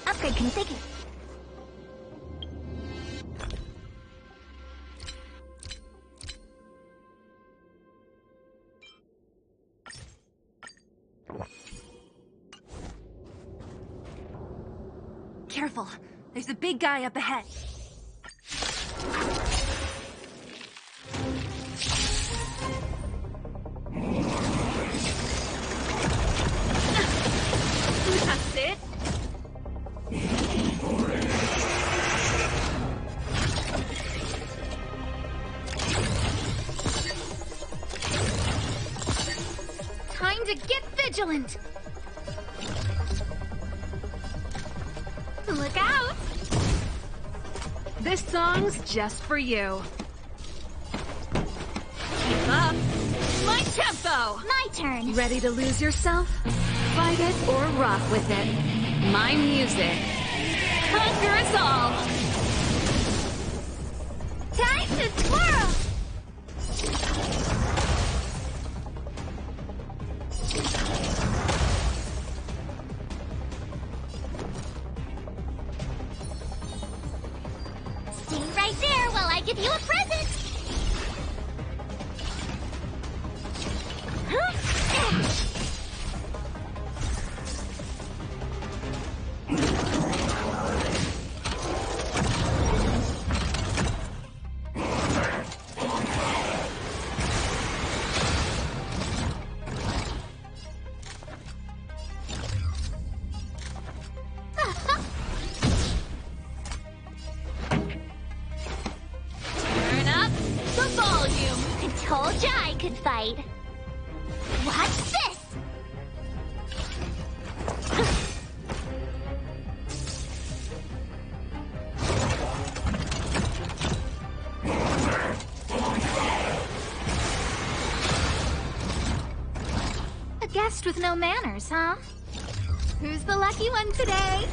Upgrade configured. Careful. There's a big guy up ahead. That's it. Time to get vigilant. Look out! This song's just for you. Keep up. My tempo! My turn. Ready to lose yourself? Fight it or rock with it. My music. Conquer us all! Time to twirl! Stay right there while I give you a present! Turn up the volume. I told ya I could fight. Watch this! guest with no manners, huh? Who's the lucky one today?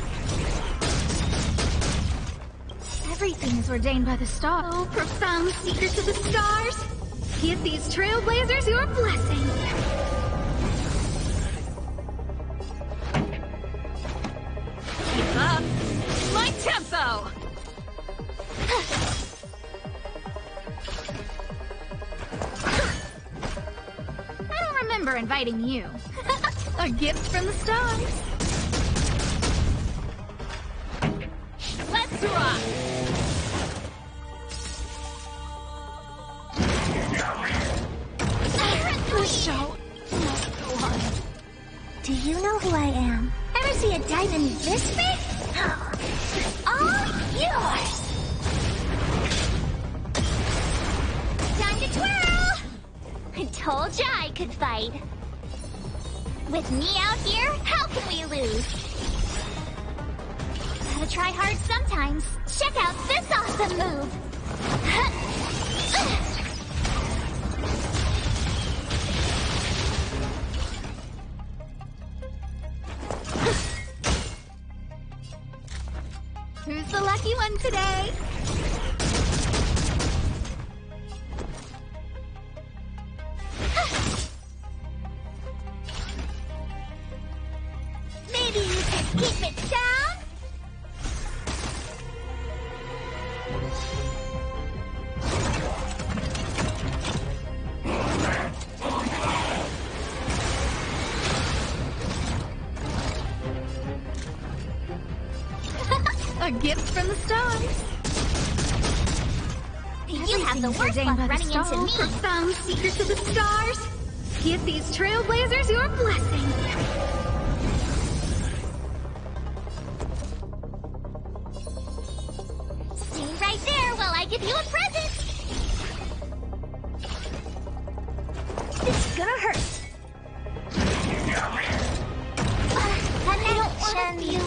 Everything is ordained by the stars. Oh, profound secrets of the stars! Give these trailblazers your blessing! Keep up! My tempo! I don't remember inviting you. A gift from the stars. Let's rock! The show must go on. Do you know who I am? Ever see a diamond this big? All yours! Time to twirl! I told ya I could fight. With me out here, how can we lose? Gotta try hard sometimes. Check out this awesome move! Who's the lucky one today? Maybe you can keep it down? A gift from the stars. You have the worst luck running into me. Profound secrets of the stars. Give these trailblazers your blessing. Stay right there while I give you a present. This is gonna hurt. I don't want to feel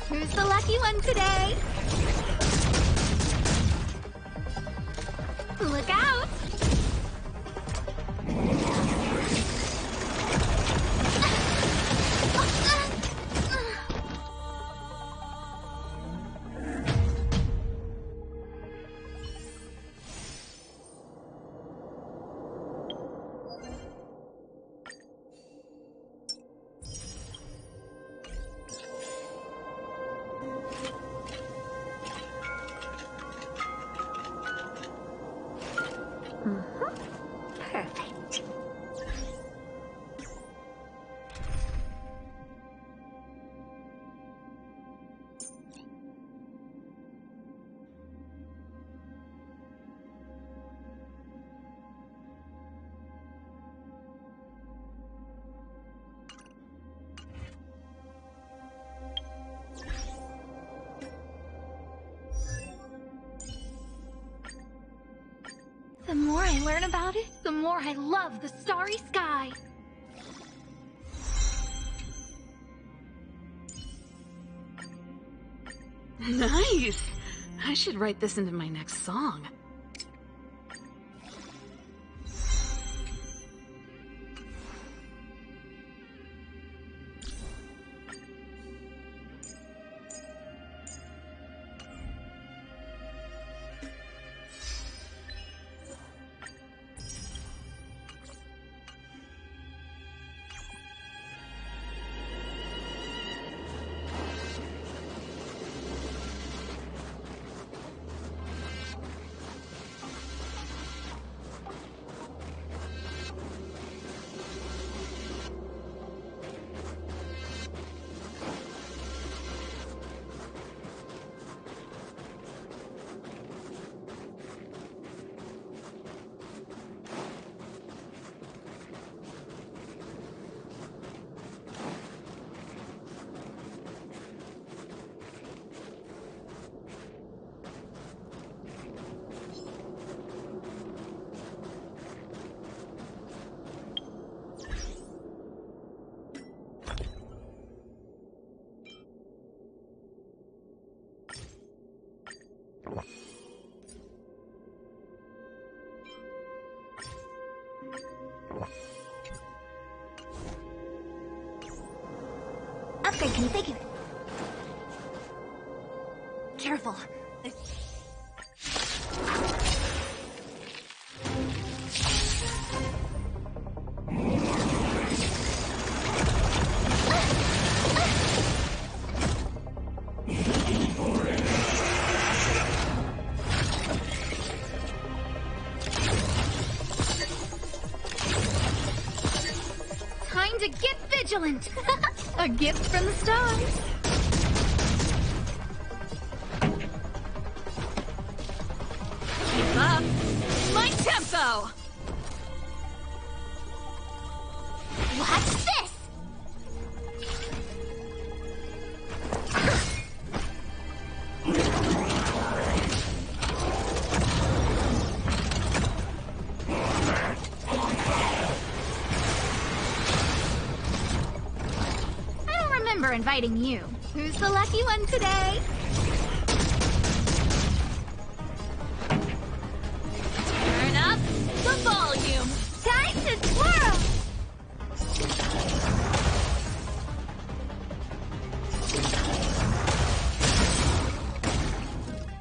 Who's the lucky one today? Look out! Perfect. The more I learn about it, the more I love the starry sky. Nice! I should write this into my next song. Upgrade configured. Careful. Time to get vigilant! A gift from the stars! Keep up! My tempo! Watch this! I don't remember inviting you. Who's the lucky one today? Turn up the volume! Time to twirl!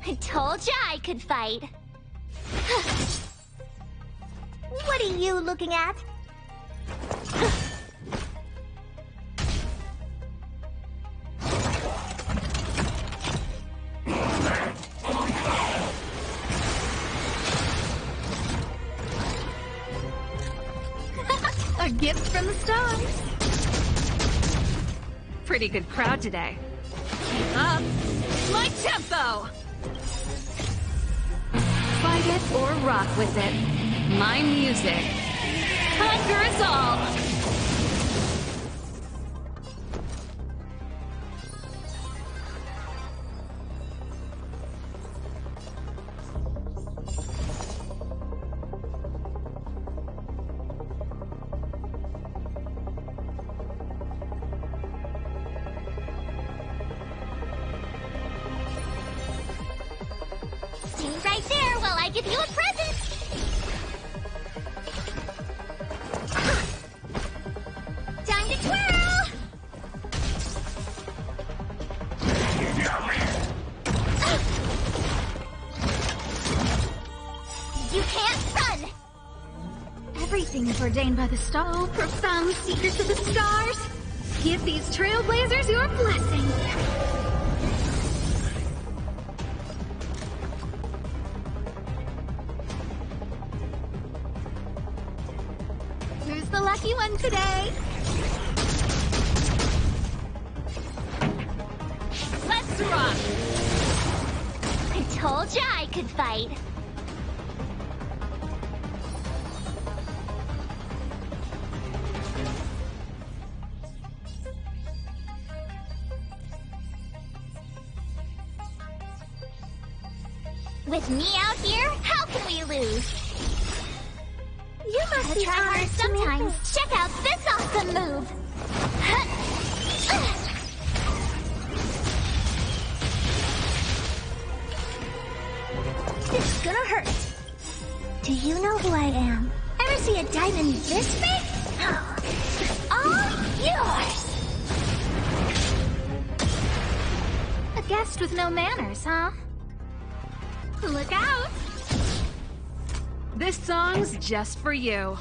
I told ya I could fight. What are you looking at? A gift from the stars. Pretty good crowd today. Keep up. My tempo! Fight it or rock with it. My music. Conquer us all! Stay right there while I give you a present! Time to twirl! You can't run! Everything is ordained by the star. Oh, profound secrets of the stars. Give these trailblazers your blessing. Who's the lucky one today? Let's rock! I told ya I could fight. With me out here, how can we lose? You must try hard sometimes. Check out this awesome move. This is gonna hurt. Do you know who I am? Ever see a diamond this big? All yours. A guest with no manners, huh? Look out! This song's just for you.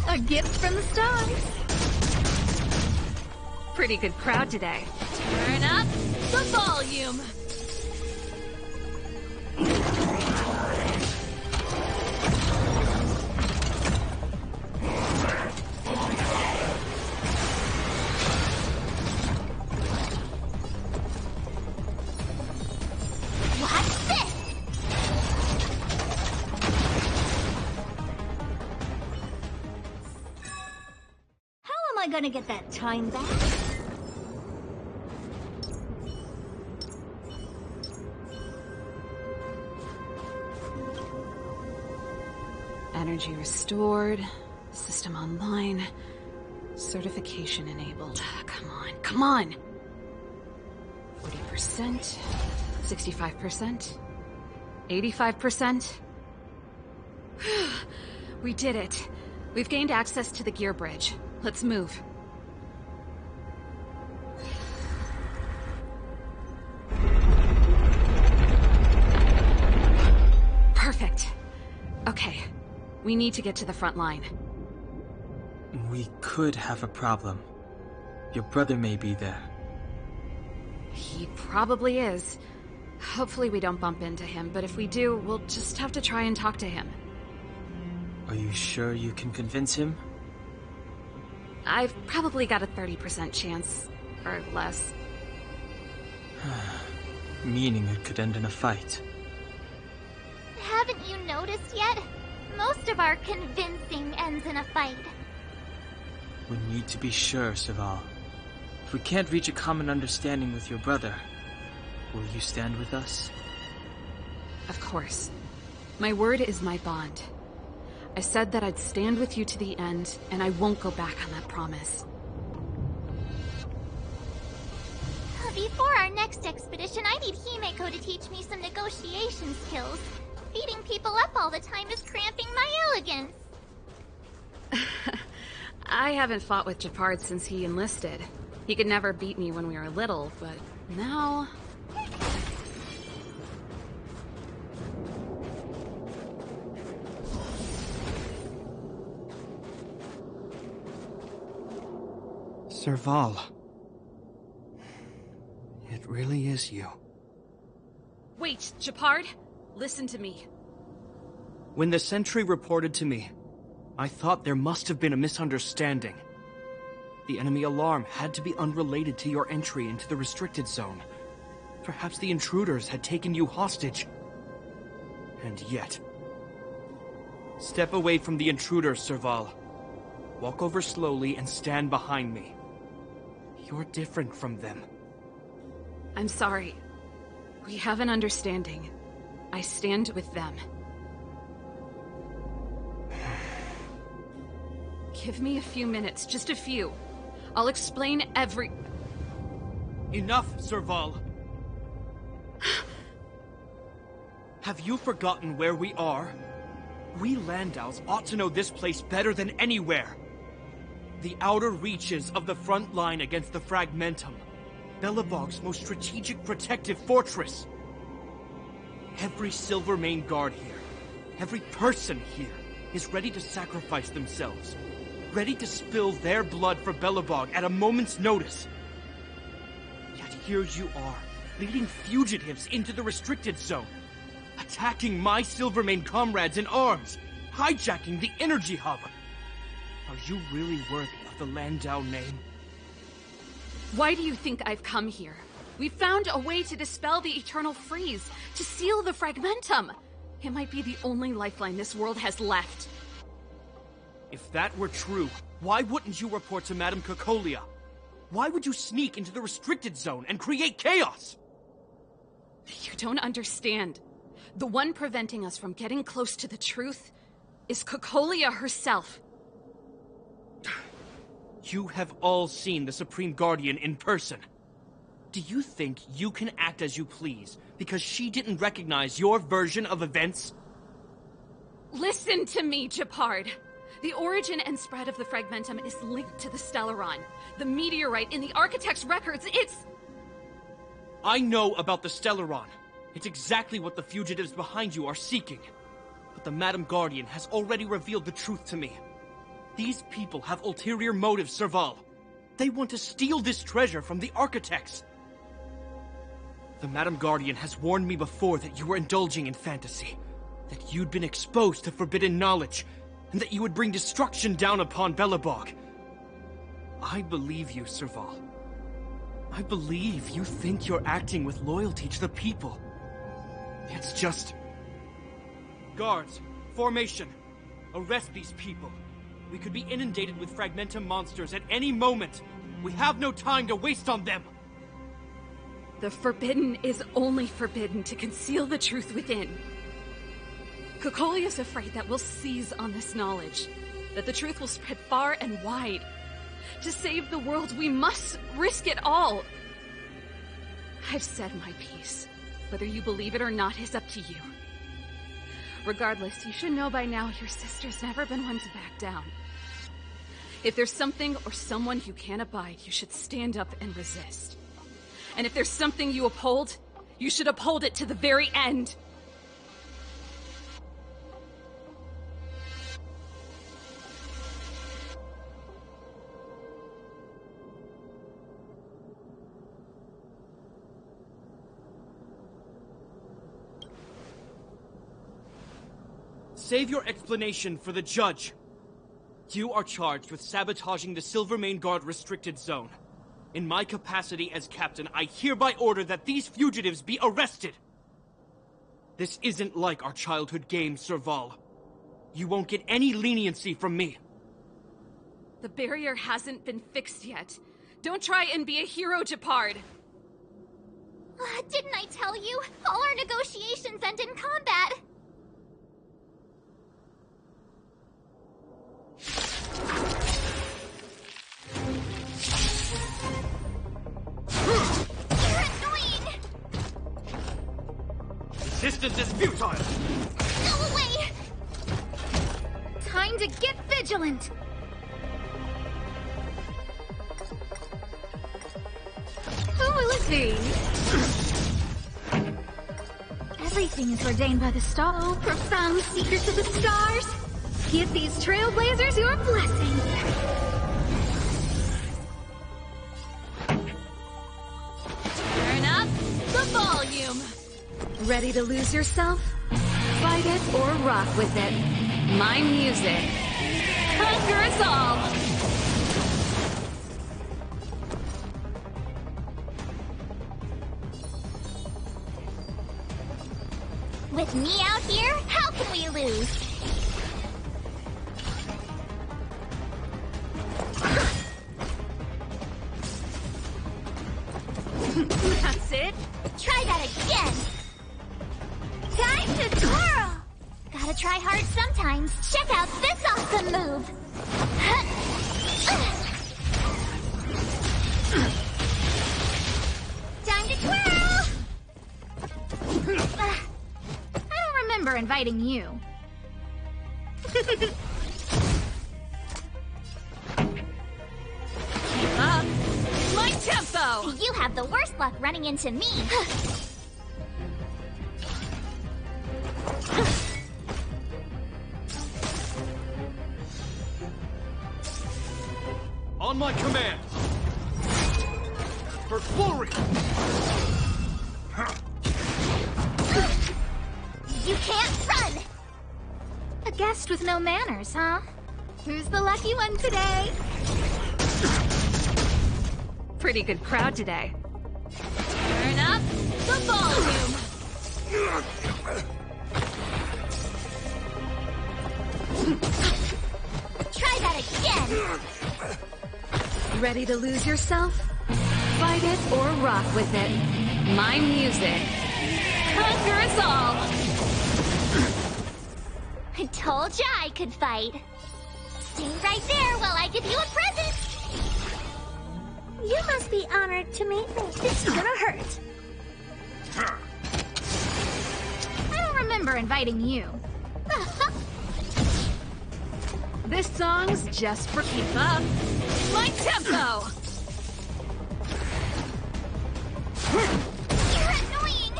A gift from the stars. Pretty good crowd today. Turn up the volume. Watch this. gonna get that time back. Energy restored. System online. Certification enabled. Come on, come on! 40%. 65%. 85%. We did it. We've gained access to the gear bridge. Let's move. Perfect. Okay. We need to get to the front line. We could have a problem. Your brother may be there. He probably is. Hopefully we don't bump into him, but if we do, we'll just have to try and talk to him. Are you sure you can convince him? I've probably got a 30% chance, or less. Meaning it could end in a fight. Haven't you noticed yet? Most of our convincing ends in a fight. We need to be sure, Serval. If we can't reach a common understanding with your brother, will you stand with us? Of course. My word is my bond. I said that I'd stand with you to the end, and I won't go back on that promise. Before our next expedition, I need Himeko to teach me some negotiation skills. Beating people up all the time is cramping my elegance. I haven't fought with Japard since he enlisted. He could never beat me when we were little, but now... Serval. It really is you. Wait, Japard! Listen to me. When the sentry reported to me, I thought there must have been a misunderstanding. The enemy alarm had to be unrelated to your entry into the restricted zone. Perhaps the intruders had taken you hostage. And yet... Step away from the intruders, Serval. Walk over slowly and stand behind me. You're different from them. I'm sorry. We have an understanding. I stand with them. Give me a few minutes, just a few. I'll explain every... Enough, Serval! Have you forgotten where we are? We Landaus ought to know this place better than anywhere. The outer reaches of the front line against the Fragmentum. Belobog's most strategic protective fortress. Every Silvermane guard here, every person here, is ready to sacrifice themselves. Ready to spill their blood for Belobog at a moment's notice. Yet here you are, leading fugitives into the restricted zone. Attacking my Silvermane comrades in arms. Hijacking the energy hub. Are you really worthy of the Landau name? Why do you think I've come here? We found a way to dispel the eternal freeze, to seal the Fragmentum. It might be the only lifeline this world has left. If that were true, why wouldn't you report to Madame Cocolia? Why would you sneak into the restricted zone and create chaos? You don't understand. The one preventing us from getting close to the truth is Cocolia herself. You have all seen the Supreme Guardian in person. Do you think you can act as you please because she didn't recognize your version of events? Listen to me, Japard. The origin and spread of the Fragmentum is linked to the Stellaron. The meteorite in the Architect's records, it's... I know about the Stellaron. It's exactly what the fugitives behind you are seeking. But the Madam Guardian has already revealed the truth to me. These people have ulterior motives, Serval. They want to steal this treasure from the Architects. The Madam Guardian has warned me before that you were indulging in fantasy. That you'd been exposed to forbidden knowledge. And that you would bring destruction down upon Belobog. I believe you, Serval. I believe you think you're acting with loyalty to the people. It's just... Guards, formation. Arrest these people. We could be inundated with Fragmentum monsters at any moment. We have no time to waste on them. The forbidden is only forbidden to conceal the truth within. Kokoli is afraid that we'll seize on this knowledge, that the truth will spread far and wide. To save the world, we must risk it all. I've said my piece. Whether you believe it or not is up to you. Regardless, you should know by now your sister's never been one to back down. If there's something or someone you can't abide, you should stand up and resist. And if there's something you uphold, you should uphold it to the very end. Save your explanation for the judge. You are charged with sabotaging the Silvermane Guard restricted zone. In my capacity as captain, I hereby order that these fugitives be arrested. This isn't like our childhood game, Serval. You won't get any leniency from me. The barrier hasn't been fixed yet. Don't try and be a hero, Japard. Didn't I tell you? All our negotiations end in combat. You're annoying! Resistance is futile! Go away! Time to get vigilant! Who will it be? Everything is ordained by the star. Oh, profound seekers of the stars! Give these trailblazers your blessing! Turn up the volume! Ready to lose yourself? Fight it or rock with it. My music. Conquer us all! With me out here, how can we lose? That's it! Try that again! Time to twirl! Gotta try hard sometimes. Check out this awesome move! Time to twirl! I don't remember inviting you. Keep up! My tempo! You have the worst luck running into me. On my command! For glory! You can't run! A guest with no manners, huh? Who's the lucky one today? Pretty good crowd today. Turn up the volume! Try that again! Ready to lose yourself? Fight it or rock with it. My music. Conquer us all! I told ya I could fight. Stay right there while I give you a present! You must be honored to meet me. It's gonna hurt. I don't remember inviting you. This song's just for keep up. My tempo! You're annoying!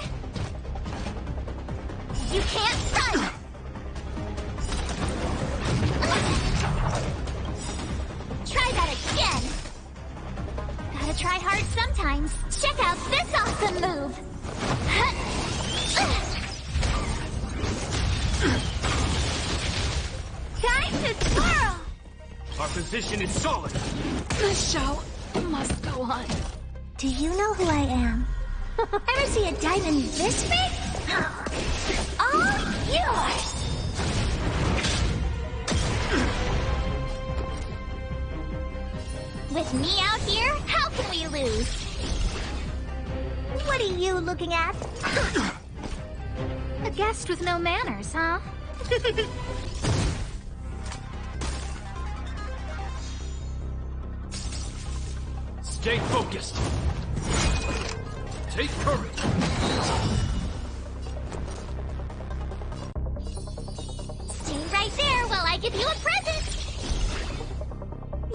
You can't run! Try that again! Gotta try hard sometimes. Check out this awesome move! Time to twirl! Our position is solid! The show must go on. Do you know who I am? Ever see a diamond this big? All yours! With me out here, how can we lose? What are you looking at? A guest with no manners, huh? Stay focused. Take courage. Stay right there while I give you a present.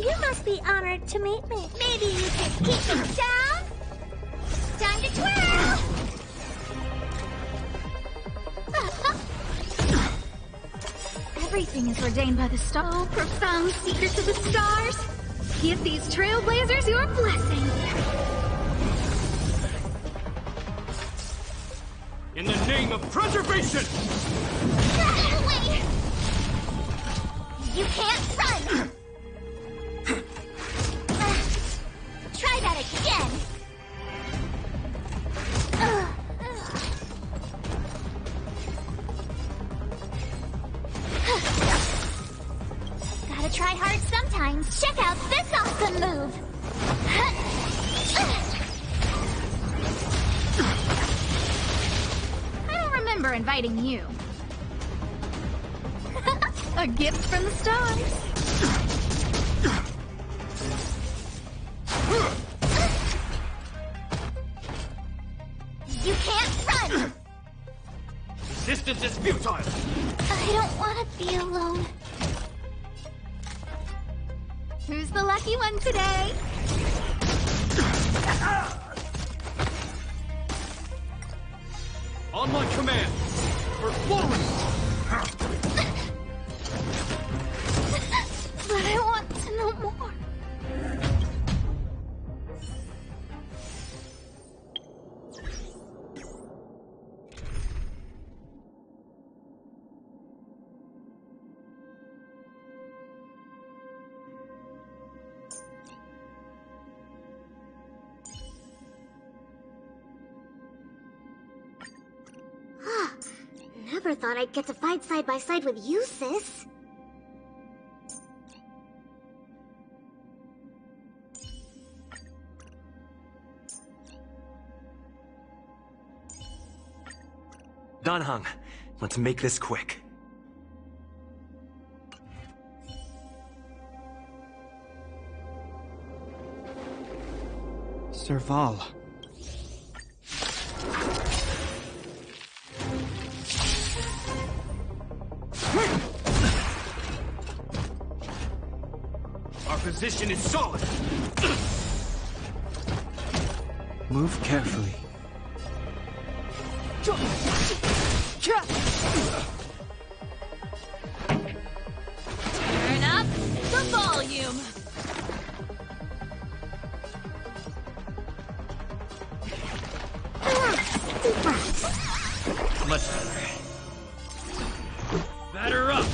You must be honored to meet me. Maybe you can keep it down? Time to twirl! Everything is ordained by the star. Oh, profound secrets of the stars. Give these trailblazers your blessing. In the name of preservation! Wait! You can't run! Try that again! Gotta try hard sometimes. Check out this awesome move! I don't remember inviting you. A gift from the stars. You can't run! Resistance is futile! I don't want to be alone. Who's the lucky one today? On my command! For forward! But I want to know more. Never thought I'd get to fight side by side with you, sis. Dan Heng, let's make this quick. Serval. Our position is solid! Move carefully. Turn up the volume. Much better. Batter up!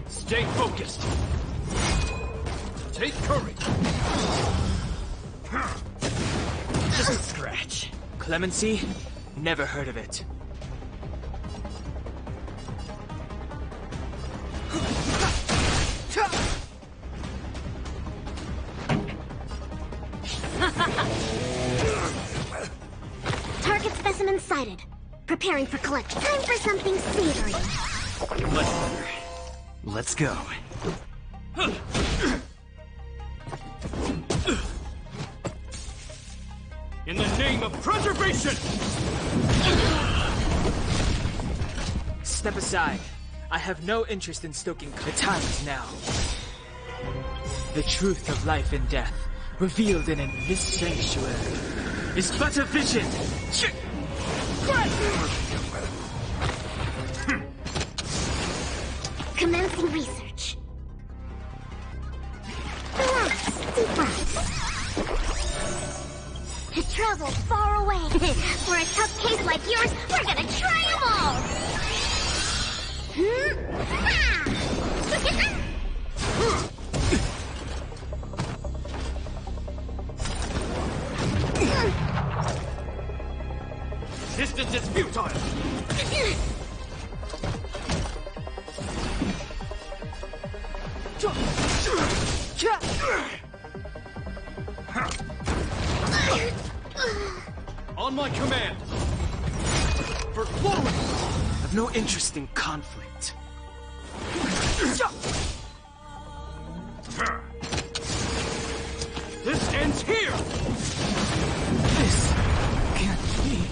Stay focused. Take courage. Just a scratch. Clemency? Never heard of it. Target specimen sighted. Preparing for collection. Time for something savory. Much better. Let's go. In the name of preservation! Step aside. I have no interest in stoking. The time is now. The truth of life and death, revealed in this sanctuary, is but a vision. Commencing research. Relax, deep breaths. To travel far away. For a tough case like yours, we're gonna try them all! On my command! For glory! I've no interest in conflict. This ends here! This can't be.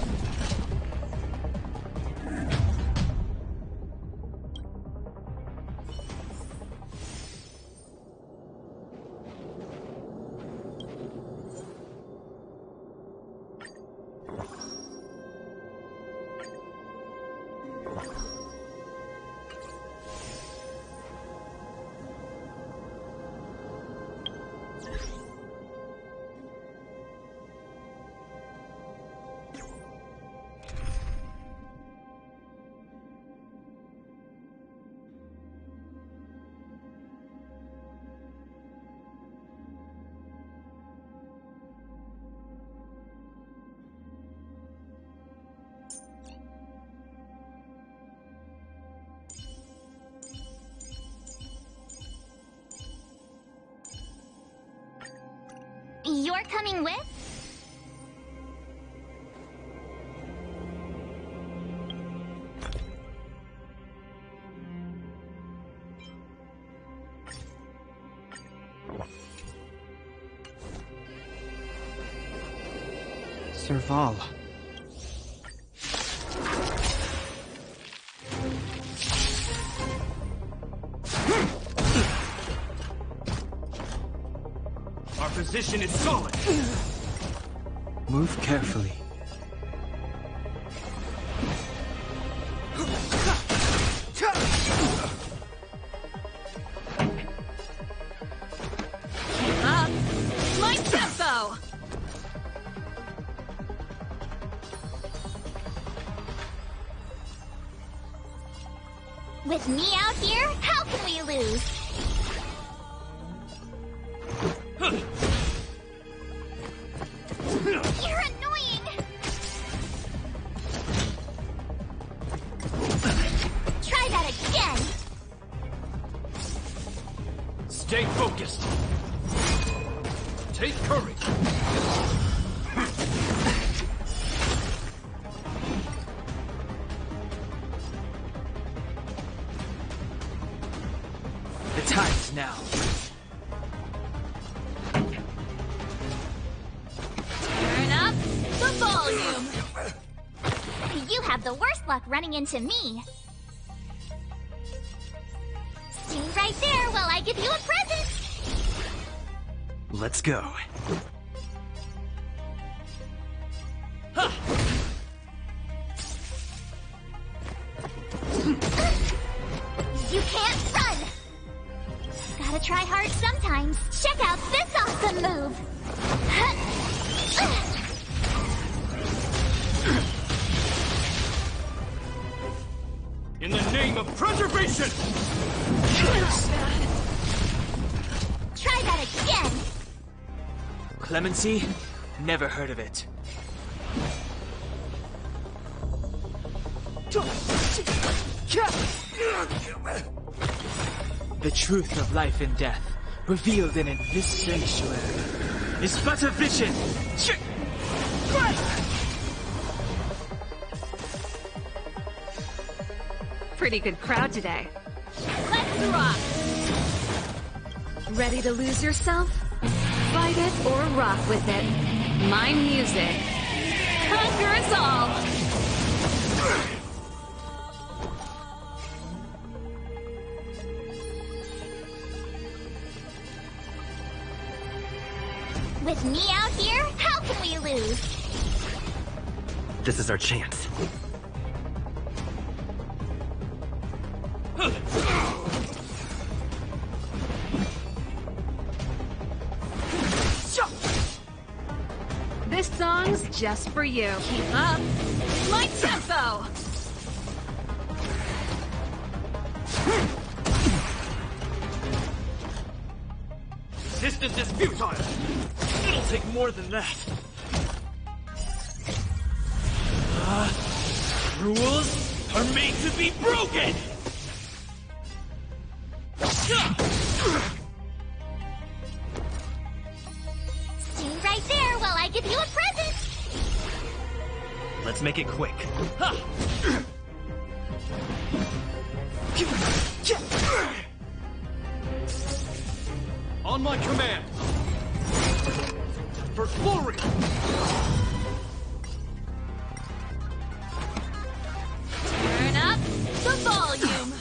You're coming with? Serval. Our position is solid! Move carefully. Keep up! My tempo! With me out here, how can we lose? You're annoying! Try that again! Stay focused! Take courage! The time's now. Turn up the volume! You have the worst luck running into me. Stay right there while I give you a present! Let's go. You can't run! Gotta try hard sometimes. Check out this awesome move! In the name of preservation! Try that again! Clemency? Never heard of it. The truth of life and death, revealed in this sanctuary, is but a vision! Pretty good crowd today. Let's rock! Ready to lose yourself? Fight it or rock with it. My music. Conquer us all! With me out here, how can we lose? This is our chance. This song's just for you. Keep up! My tempo! Resistance is futile! It'll take more than that! Rules are made to be broken! Stay right there while I give you a present! Let's make it quick. On my command! For glory! Turn up the volume!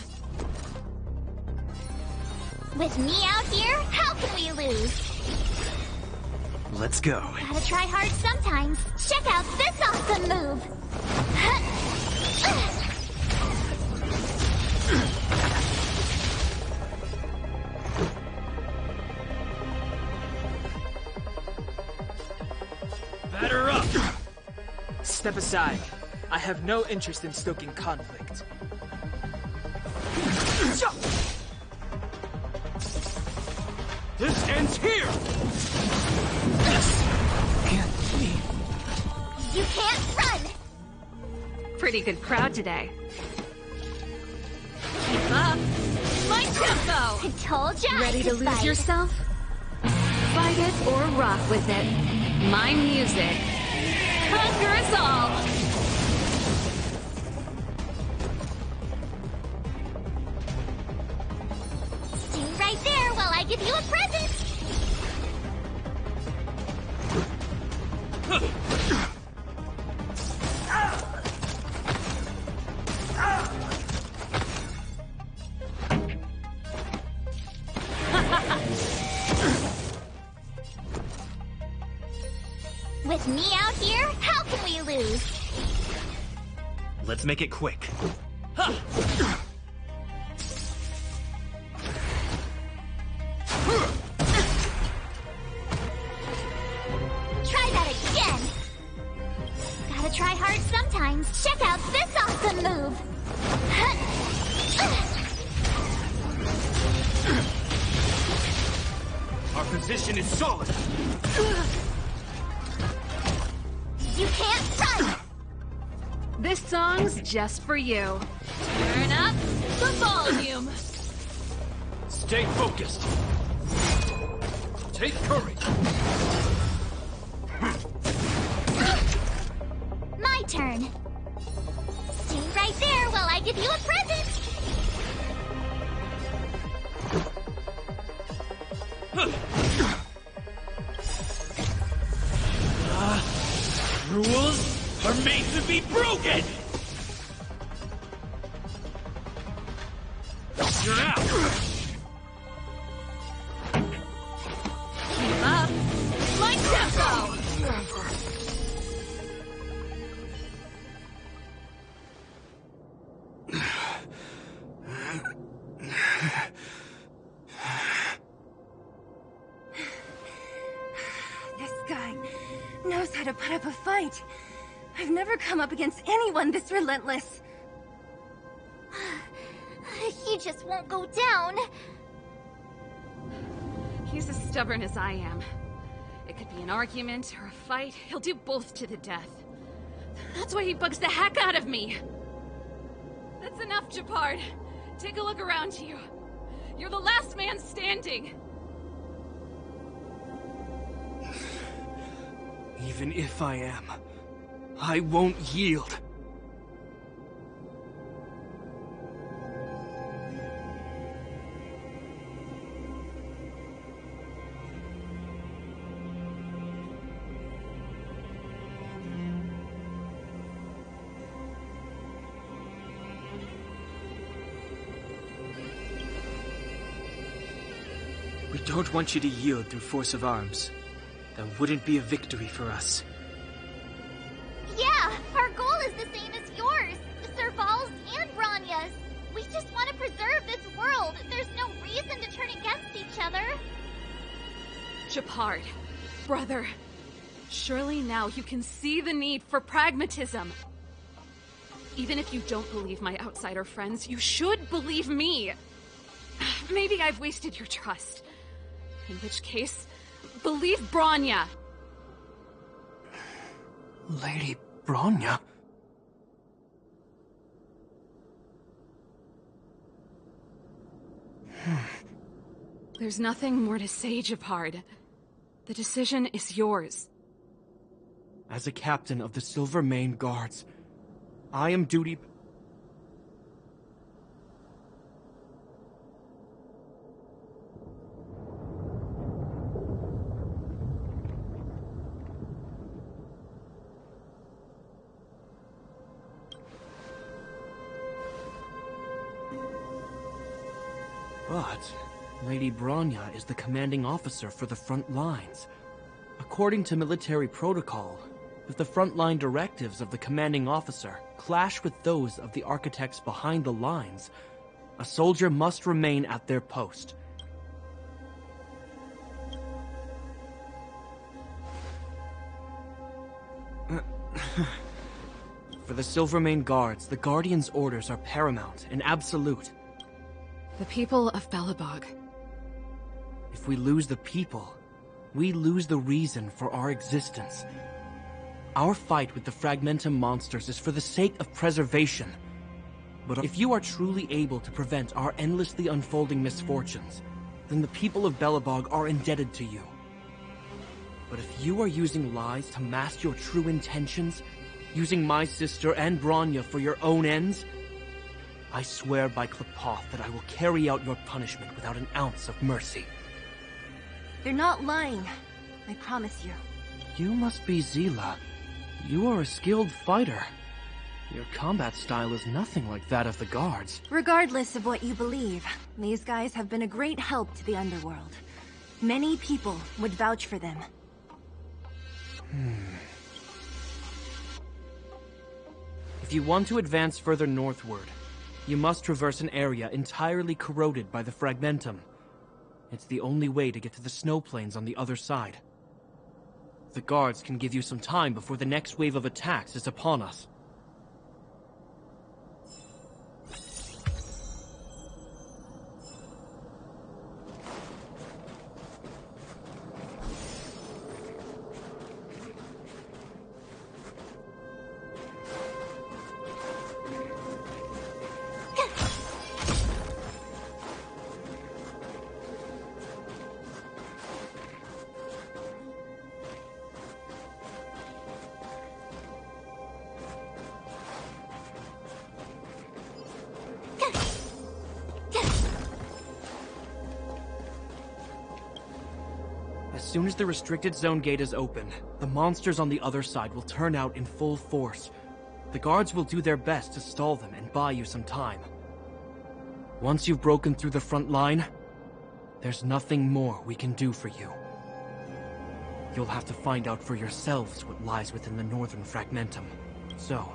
With me out here, how can we lose? Let's go. Gotta try hard sometimes. Check out this awesome move! Batter up! Step aside. I have no interest in stoking conflict. This ends here! You can't run! Pretty good crowd today. Keep up! My tempo! I told ya! Ready to lose yourself? Fight it or rock with it. My music conquers all! Stay right there while I give you a present! With me out here, how can we lose? Let's make it quick. Try that again! Gotta try hard sometimes. Check out this awesome move! Our position is solid! You can't run! This song's just for you. Turn up the volume! Stay focused! Take courage! My turn. Stay right there while I give you a present! Rules are made to be broken! You're out! Keep up! My tempo! This guy knows how to put up a fight. I've never come up against anyone this relentless. He just won't go down. He's as stubborn as I am. It could be an argument or a fight. He'll do both to the death. That's why he bugs the heck out of me. That's enough, Japard. Take a look around you. You're the last man standing. Even if I am, I won't yield. We don't want you to yield through force of arms. That wouldn't be a victory for us. Yeah, our goal is the same as yours. Serval's and Branya's. We just want to preserve this world. There's no reason to turn against each other. Japard, brother, surely now you can see the need for pragmatism. Even if you don't believe my outsider friends, you should believe me. Maybe I've wasted your trust. In which case, believe Branya. Lady Bronya? There's nothing more to say, Japard. The decision is yours. As a captain of the Silver Mane Guards, I am duty... But Lady Bronya is the commanding officer for the front lines. According to military protocol, if the frontline directives of the commanding officer clash with those of the architects behind the lines, a soldier must remain at their post. For the Silvermane Guards, the Guardian's orders are paramount and absolute. The people of Belobog. If we lose the people, we lose the reason for our existence. Our fight with the Fragmentum monsters is for the sake of preservation. But if you are truly able to prevent our endlessly unfolding misfortunes, then the people of Belobog are indebted to you. But if you are using lies to mask your true intentions, using my sister and Bronya for your own ends, I swear by Klepoth that I will carry out your punishment without an ounce of mercy. They're not lying. I promise you. You must be Zila. You are a skilled fighter. Your combat style is nothing like that of the guards. Regardless of what you believe, these guys have been a great help to the underworld. Many people would vouch for them. If you want to advance further northward, you must traverse an area entirely corroded by the Fragmentum. It's the only way to get to the snow plains on the other side. The guards can give you some time before the next wave of attacks is upon us. As soon as the restricted zone gate is open, the monsters on the other side will turn out in full force. The guards will do their best to stall them and buy you some time. Once you've broken through the front line, there's nothing more we can do for you. You'll have to find out for yourselves what lies within the northern Fragmentum. So,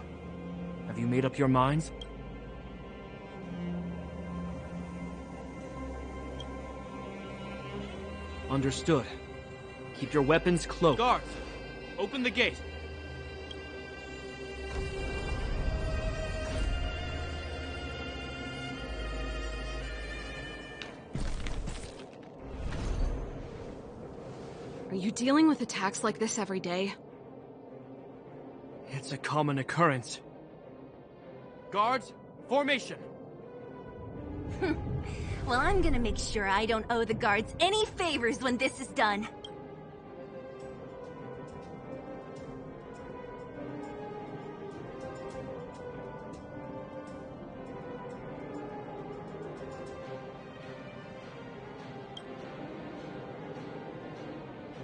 have you made up your minds? Understood. Keep your weapons close. Guards! Open the gate! Are you dealing with attacks like this every day? It's a common occurrence. Guards, formation! Well, I'm gonna make sure I don't owe the guards any favors when this is done.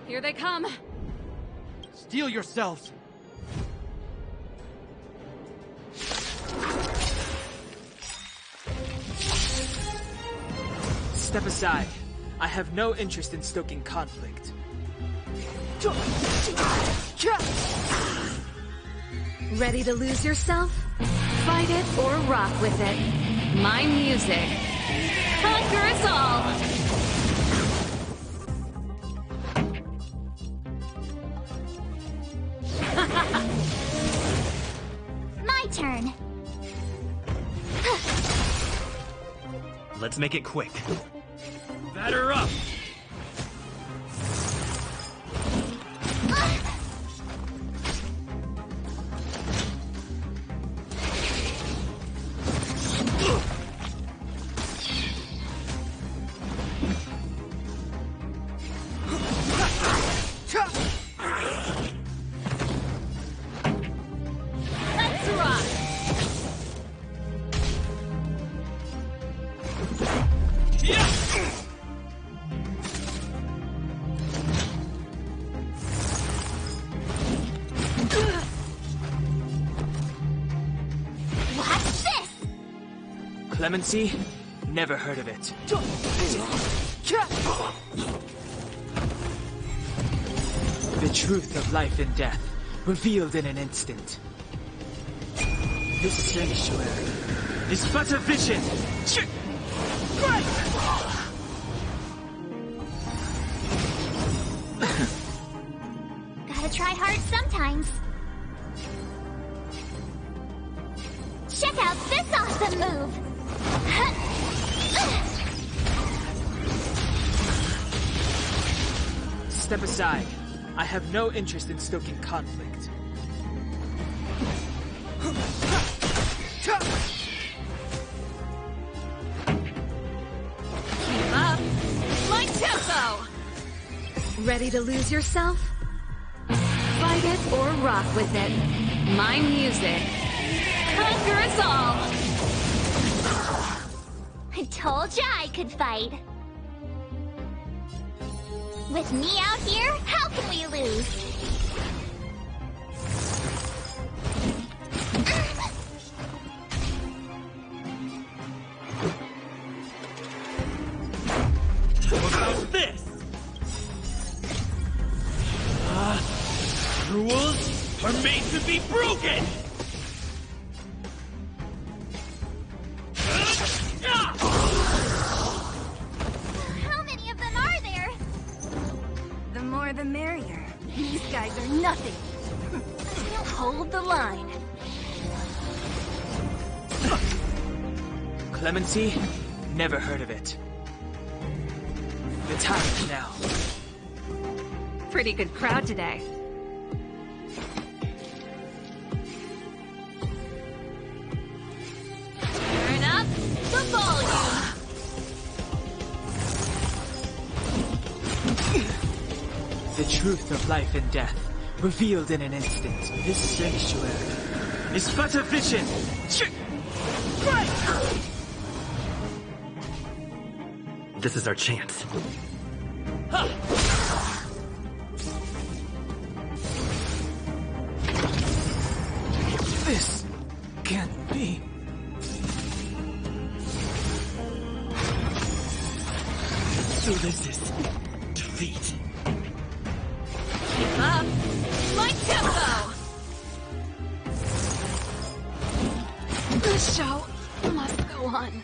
Here they come! Steel yourselves! Step aside. I have no interest in stoking conflict. Ready to lose yourself? Fight it or rock with it. My music. Conquer us all! My turn. Let's make it quick. Batter up! Clemency? Never heard of it. The truth of life and death, revealed in an instant. This sanctuary is but a vision! Gotta try hard sometimes. Check out this awesome move! Step aside. I have no interest in stoking conflict. Keep up. My tempo! Ready to lose yourself? Fight it or rock with it. My music. Conquer us all! I told ya I could fight. With me out here, how can we lose? What about this? Rules are made to be broken! How many of them are there? The more the merrier. These guys are nothing. Hold the line. Clemency? Never heard of it. The time is now. Pretty good crowd today. Turn up the volume! The truth of life and death, revealed in an instant. This sanctuary is but a vision! This is our chance. This can't be. So this is defeat. Keep up. My tempo! The show must go on.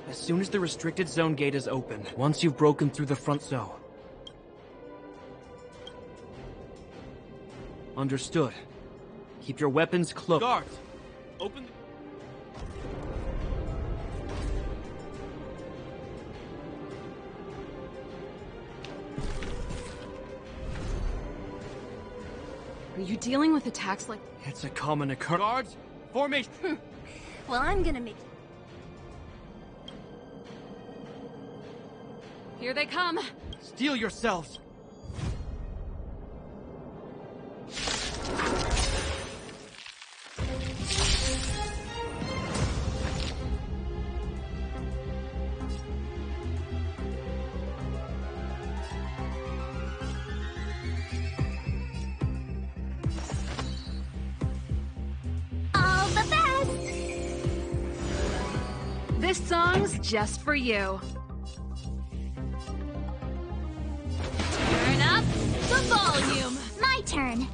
As soon as the restricted zone gate is open, once you've broken through the front zone. Understood. Keep your weapons close. Guards, open the... Are you dealing with attacks like... It's a common occurrence. Guards, formation! Well, I'm gonna make... Here they come! Steel yourselves! All the best! This song's just for you. Turn up the volume! My turn.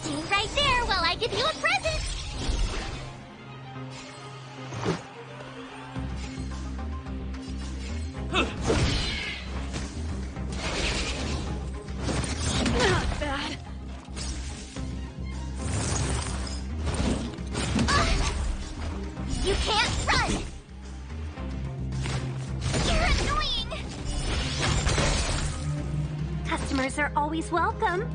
Stay right there while I give you a present! customers are always welcome.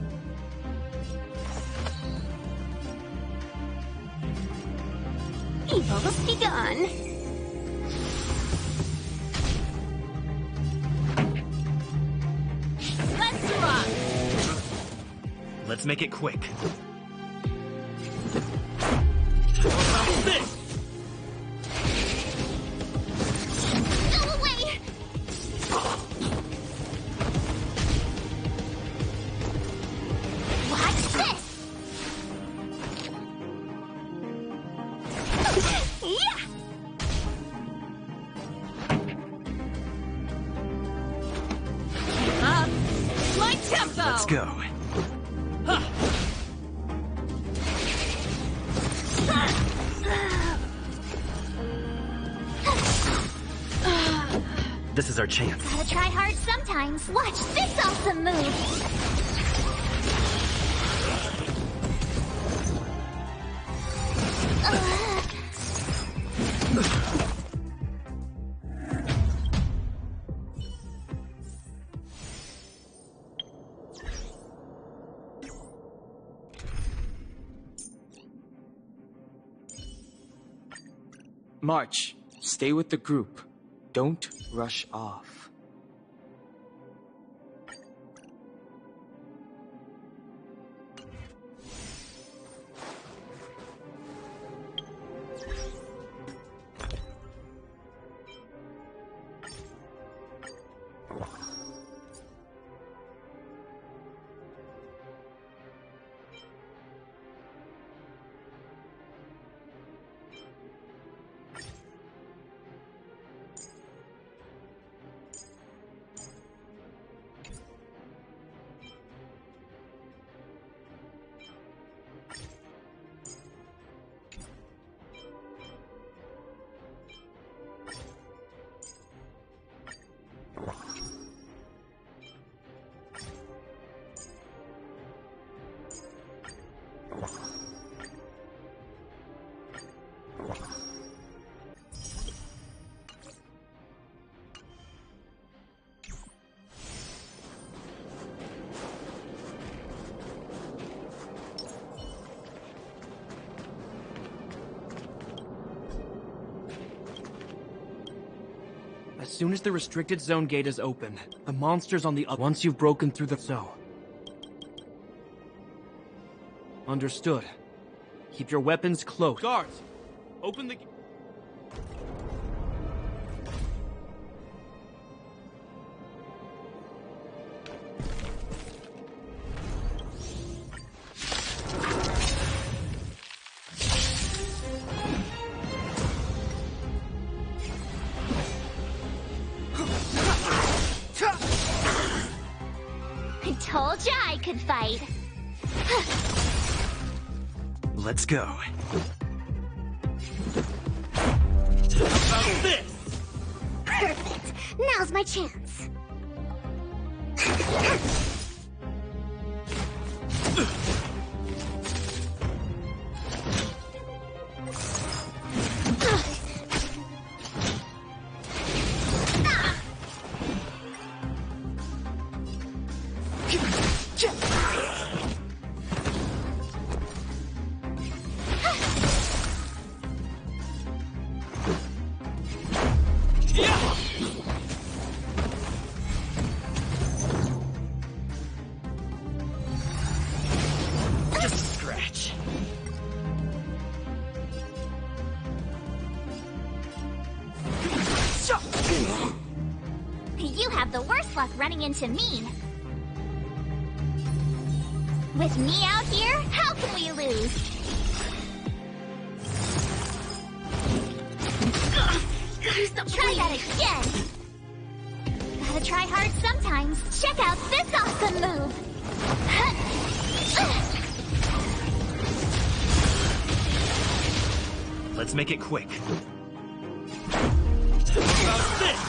Evil's begun. Let's rock! Let's make it quick. This! Go away! Watch this! Yeah! Up! My tempo! Let's go. This is our chance. Gotta try hard sometimes. Watch this awesome move! March. Stay with the group. Don't rush off. As soon as the restricted zone gate is open, the monsters on the other. Once you've broken through the zone. Understood. Keep your weapons close. Guards, open the... I told ya I could fight. Let's go. About this! Perfect. Now's my chance. Just a scratch. You have the worst luck running into me. With me out here, how can we lose? Try that again. Gotta try hard sometimes. Check out this awesome move. Let's make it quick. About this!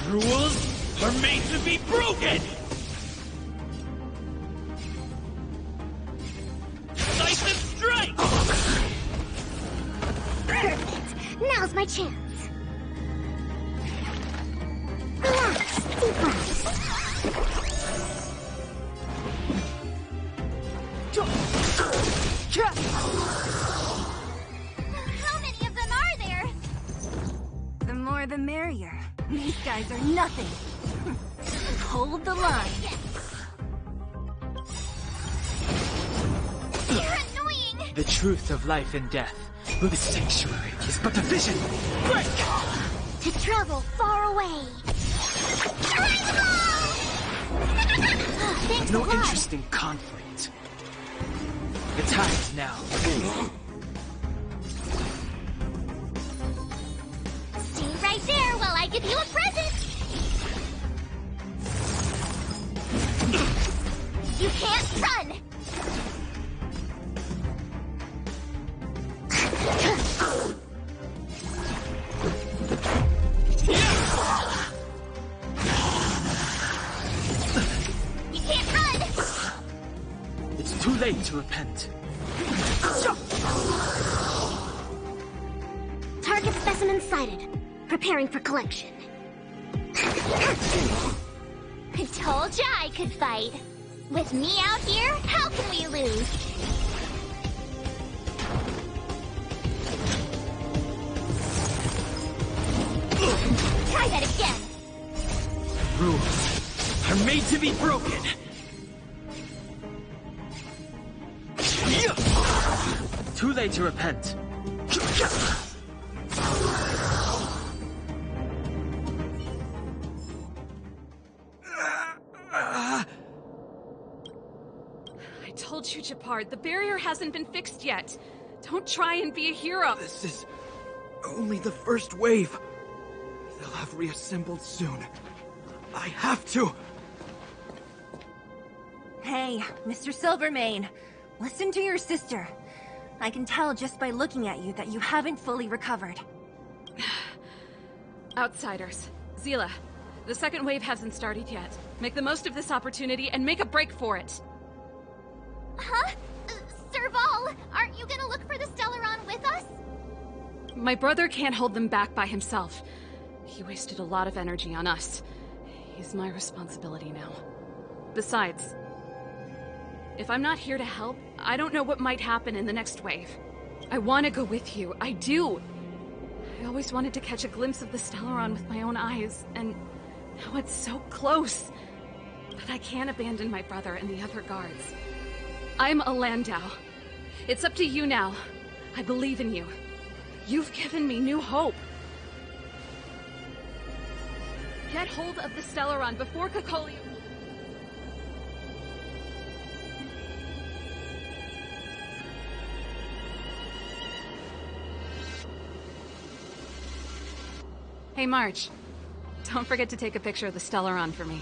Rules are made to be broken! Slice and strike! Perfect. Now's my chance. more the merrier. These guys are nothing. Hold the line. You're annoying! The truth of life and death. The sanctuary is but a vision. Break! To travel far away. Thanks No a lot. interest in conflict. The time's now. Stay right there while I give you a present. You can't run. You can't run. It's too late to repent. Target specimen sighted. Preparing for collection. I told ya I could fight. With me out here, how can we lose? Try that again. Rules are made to be broken. Too late to repent. I told you, Japard, the barrier hasn't been fixed yet. Don't try and be a hero. This is only the first wave. They'll have reassembled soon. I have to. Hey, Mr. Silvermane. Listen to your sister. I can tell just by looking at you that you haven't fully recovered. Outsiders. Zila, the second wave hasn't started yet. Make the most of this opportunity and make a break for it. Huh? Serval, aren't you gonna look for the Stellaron with us? My brother can't hold them back by himself. He wasted a lot of energy on us. He's my responsibility now. Besides, if I'm not here to help, I don't know what might happen in the next wave. I want to go with you. I do. I always wanted to catch a glimpse of the Stellaron with my own eyes, and now it's so close. But I can't abandon my brother and the other guards. I'm a Landau. It's up to you now. I believe in you. You've given me new hope. Get hold of the Stellaron before Cocolia... Hey, March. Don't forget to take a picture of the Stellaron for me.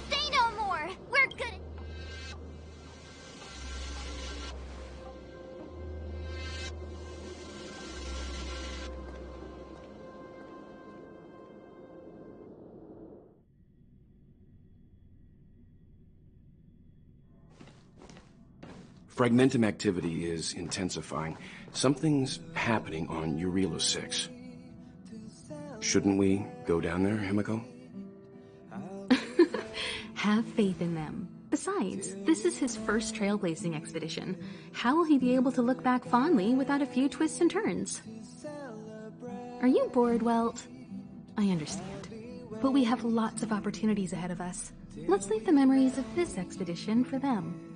Say no more! We're good at... Fragmentum activity is intensifying. Something's happening on Urilo 6. Shouldn't we go down there, Himiko? Have faith in them. Besides, this is his first trailblazing expedition. How will he be able to look back fondly without a few twists and turns? Are you bored, Welt? I understand. But we have lots of opportunities ahead of us. Let's leave the memories of this expedition for them.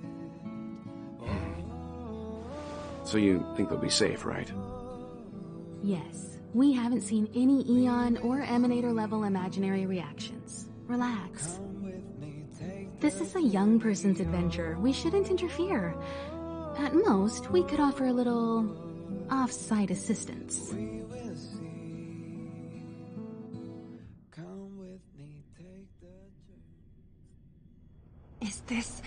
So you think they'll be safe, right? Yes. We haven't seen any Eon or Emanator level imaginary reactions. Relax. This is a young person's adventure. We shouldn't interfere. At most, we could offer a little off-site assistance. Is this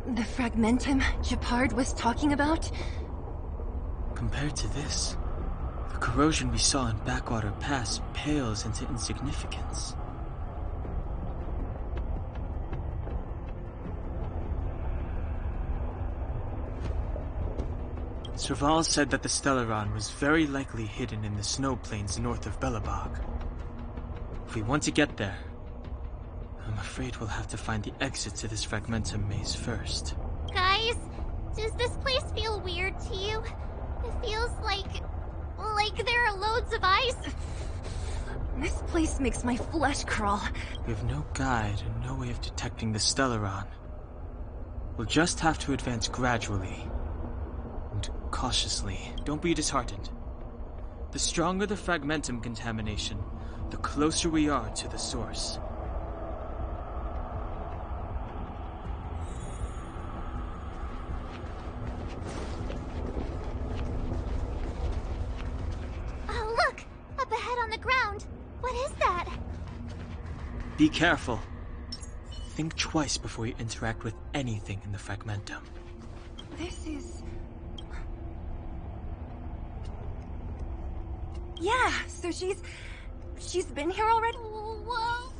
the Fragmentum Japard was talking about? Compared to this, the corrosion we saw in Backwater Pass pales into insignificance. Serval said that the Stellaron was very likely hidden in the snow plains north of Belobog. If we want to get there, I'm afraid we'll have to find the exit to this Fragmentum maze first. Guys, does this place feel weird to you? It feels like there are loads of ice. This place makes my flesh crawl. We have no guide and no way of detecting the Stellaron. We'll just have to advance gradually and cautiously. Don't be disheartened. The stronger the fragmentum contamination, the closer we are to the source. Oh, look! Up ahead on the ground! What is that? Be careful. Think twice before you interact with anything in the fragmentum. This is... Yeah, so she's been here already? Whoa!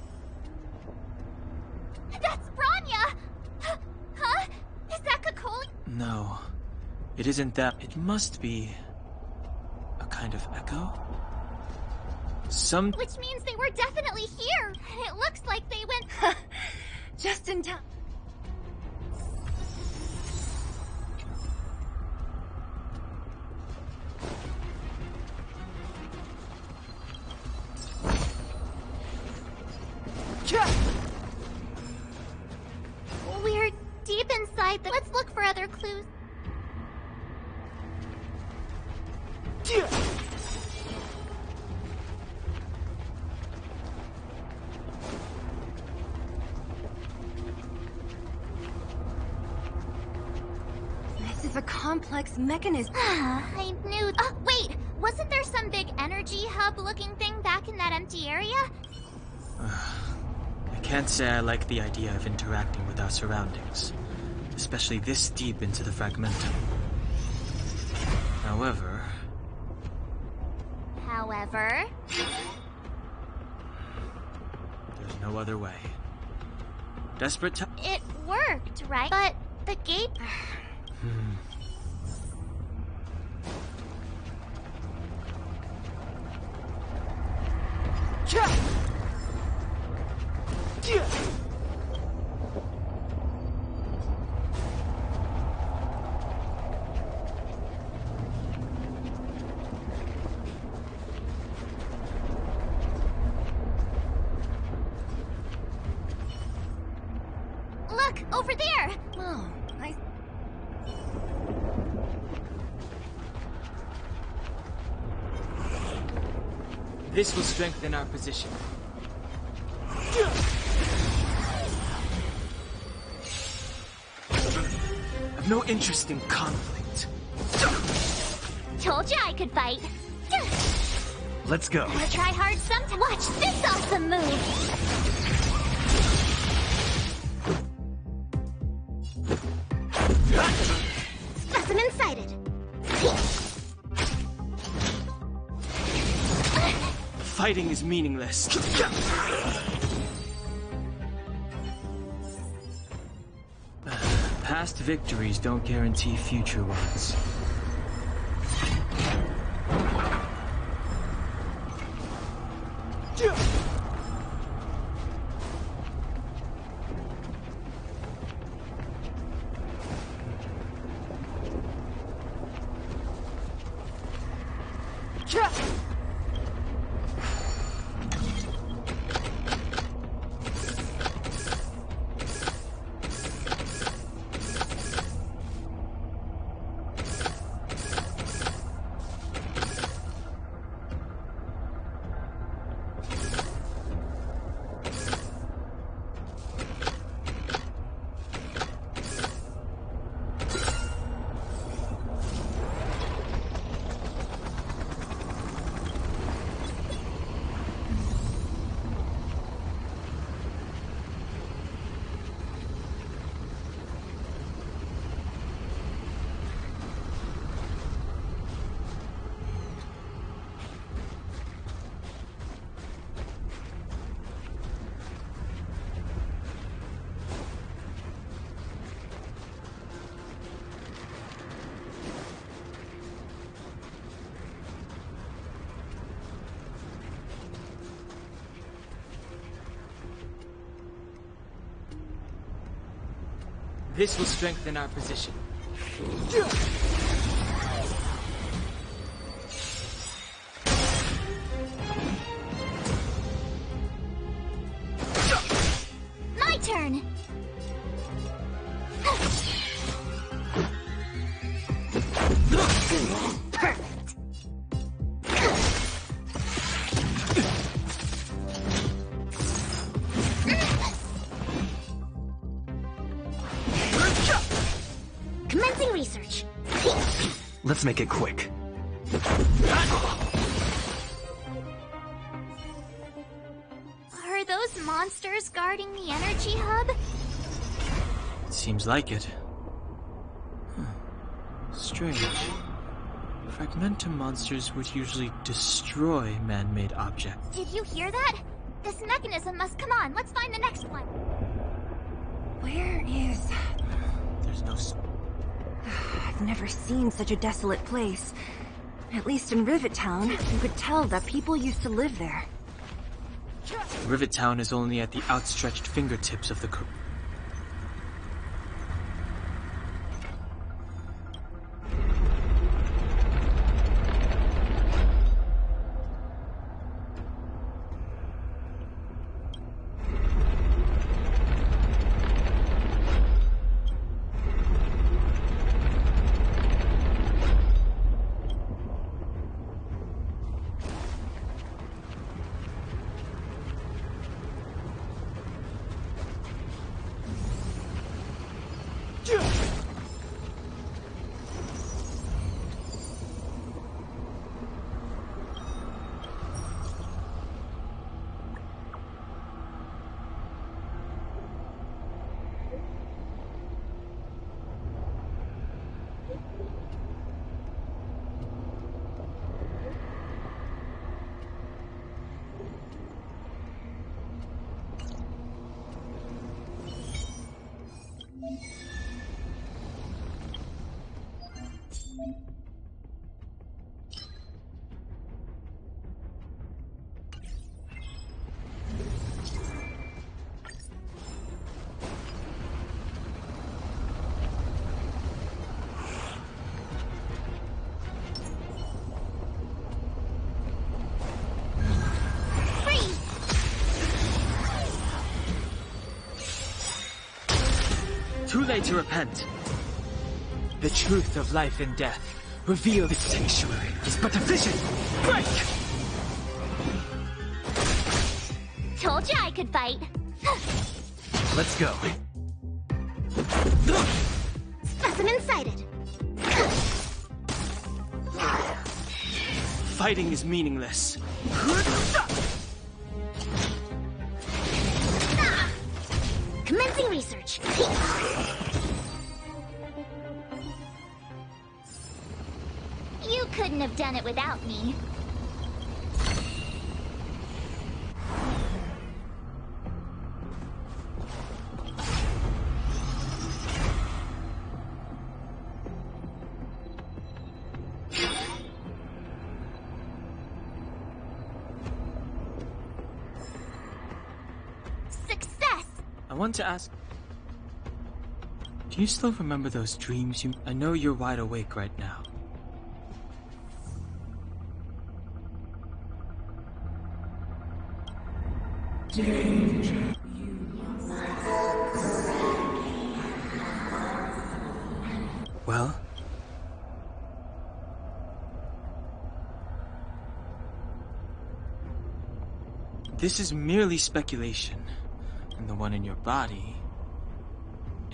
That's Bronya! Huh? Is that Kakoli? No, it isn't that. It must be a kind of echo? Which means they were definitely here, and it looks like they went... Just in time. We're deep inside the... Let's look for other clues. This is a complex mechanism. I knew... Oh, wait! Wasn't there some big energy hub-looking thing back in that empty area? I can't say I like the idea of interacting with our surroundings, especially this deep into the fragmentum. However... There's no other way. Desperate time... It worked, right? But the gate... Look, over there! Oh, I... This will strengthen our position. I've no interest in conflict. Told you I could fight. Let's go. I try hard sometime. Watch this awesome move! Specimen sighted. Fighting is meaningless. Past victories don't guarantee future ones. This will strengthen our position. Perfect. Commencing research. Let's make it quick. Are those monsters guarding the energy hub? It seems like it. Strange. Fragmentum monsters would usually destroy man-made objects. Did you hear that? This mechanism must come on. Let's find the next one. Where is... There's no... I've never seen such a desolate place. At least in Rivet Town, you could tell that people used to live there. Rivet Town is only at the outstretched fingertips of the... Too late to repent. The truth of life and death revealed. This sanctuary is but a vision. Break! Told you I could fight. Let's go. Specimen sighted. Fighting is meaningless. Commencing research. You couldn't have done it without me. I want to ask... Do you still remember those dreams you... I know you're wide awake right now. Danger. Well? This is merely speculation. And the one in your body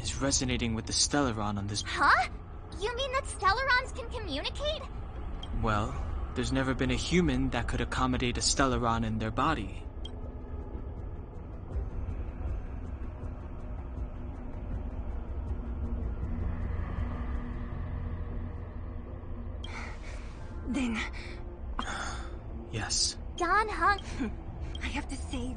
is resonating with the Stellaron on this... Huh? You mean that Stellarons can communicate? Well, there's never been a human that could accommodate a Stellaron in their body. Then... Yes. Dan Heng... I have to save...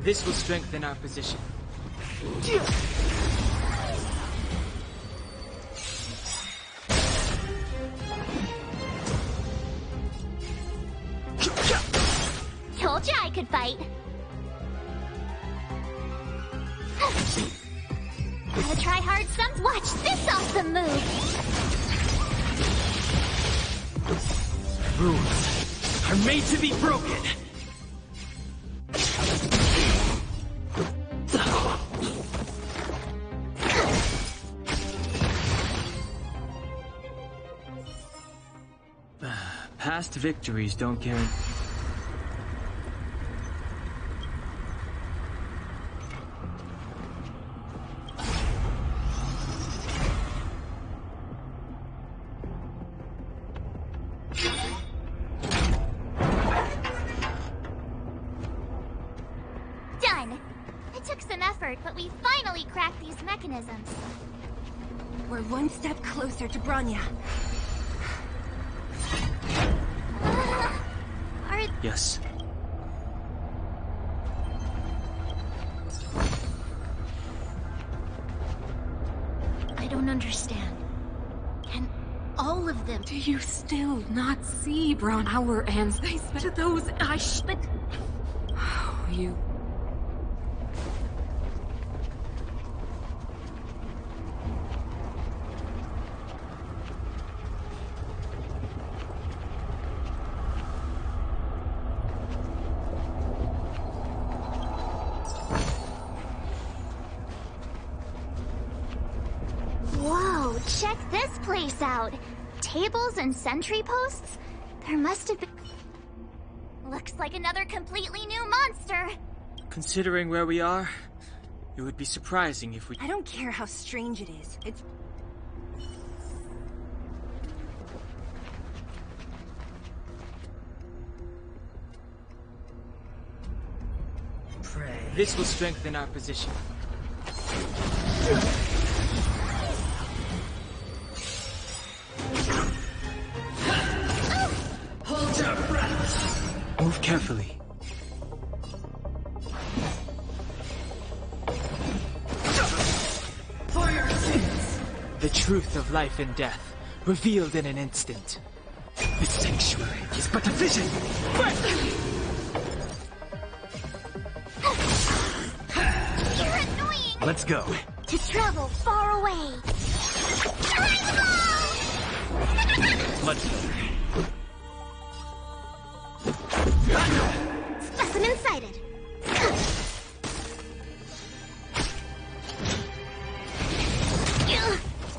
This will strengthen our position. Told you I could fight. Gotta try hard some. Watch this awesome move. Rules are made to be broken. Past victories don't guarantee. Done. It took some effort, but we finally cracked these mechanisms. We're one step closer to Bronya. Yes. I don't understand. Can all of them... Do you still not see, Bron? Our ancestors to those but... Oh, you... Whoa, check this place out. Tables and sentry posts? There must have been... Looks like another completely new monster. Considering where we are, it would be surprising if we... I don't care how strange it is. It's... Pray. This will strengthen our position. Hold your breath. Move carefully. For your sins. The truth of life and death, revealed in an instant. The sanctuary is but a vision. You're annoying. Let's go. To travel far away. Let's go. Specimen sighted.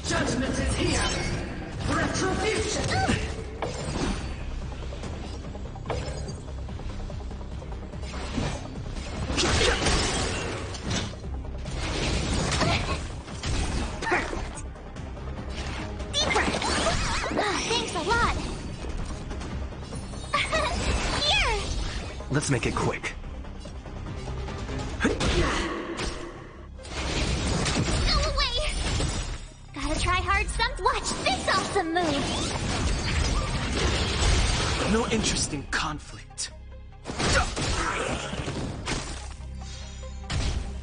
Judgment is here. Retribution. Perfect. Deeper. Thanks a lot. Here. Let's make it quick. Go away. Gotta try hard some. Watch this awesome move. No interest in conflict.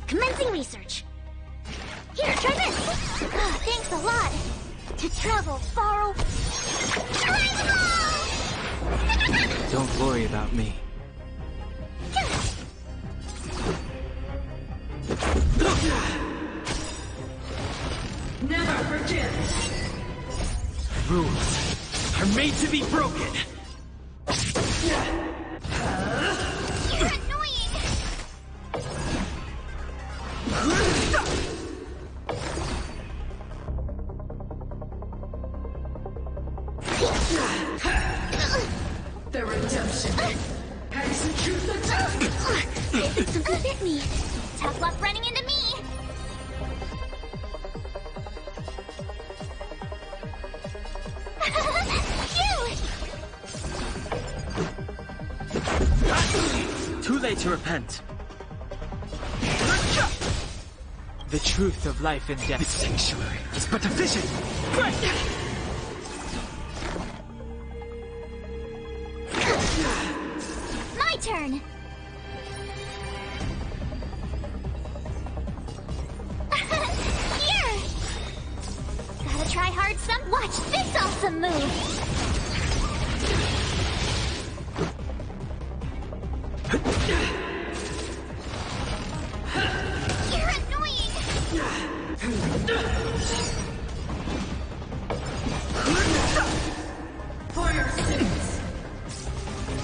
Commencing research. Here, try this. Thanks a lot. To travel far away. Don't worry about me. Never forget. Rules are made to be broken. You're annoying. The redemption. Execute the task. Something bit me. Tough luck running into me. Too late to repent. The truth of life and death. The sanctuary is but a vision. My turn. try hard some. Watch this awesome move! You're annoying! Fire six!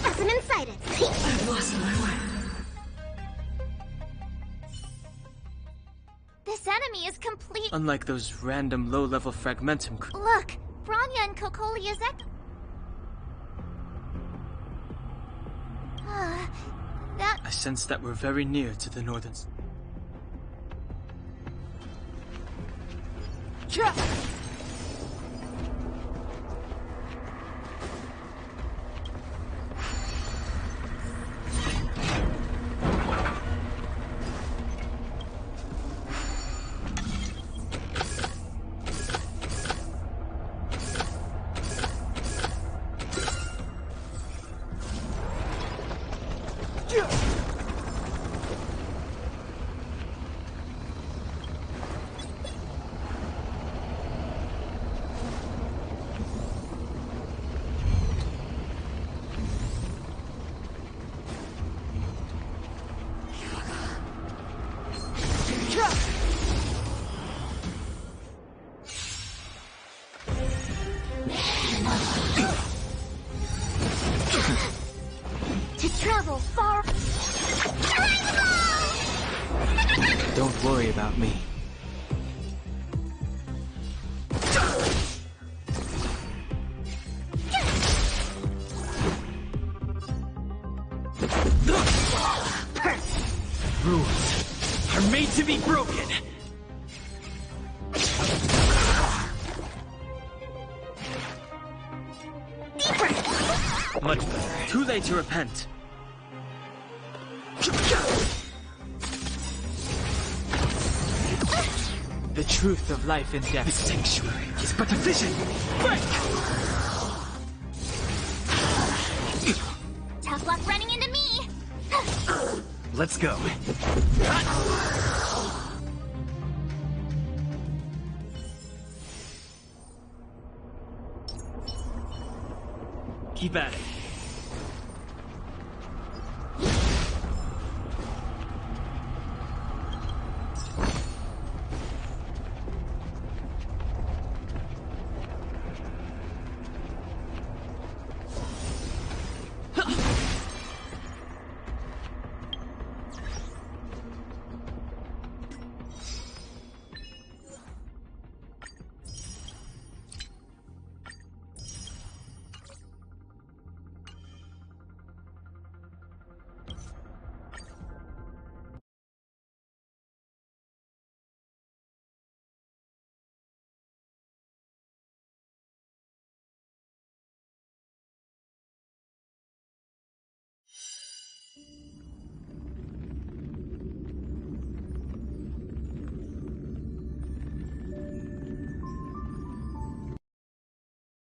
Awesome inside it! I've lost my way. This enemy is complete. Unlike those random low-level fragmentum Look, Bronya and Kokolia's that... I sense that we're very near to the northern... To travel far... Don't worry about me. Rules are made to be broken. Much better. Too late to repent. The truth of life and death. The sanctuary is but a vision. Break! Tough luck running into me! Let's go. Keep at it.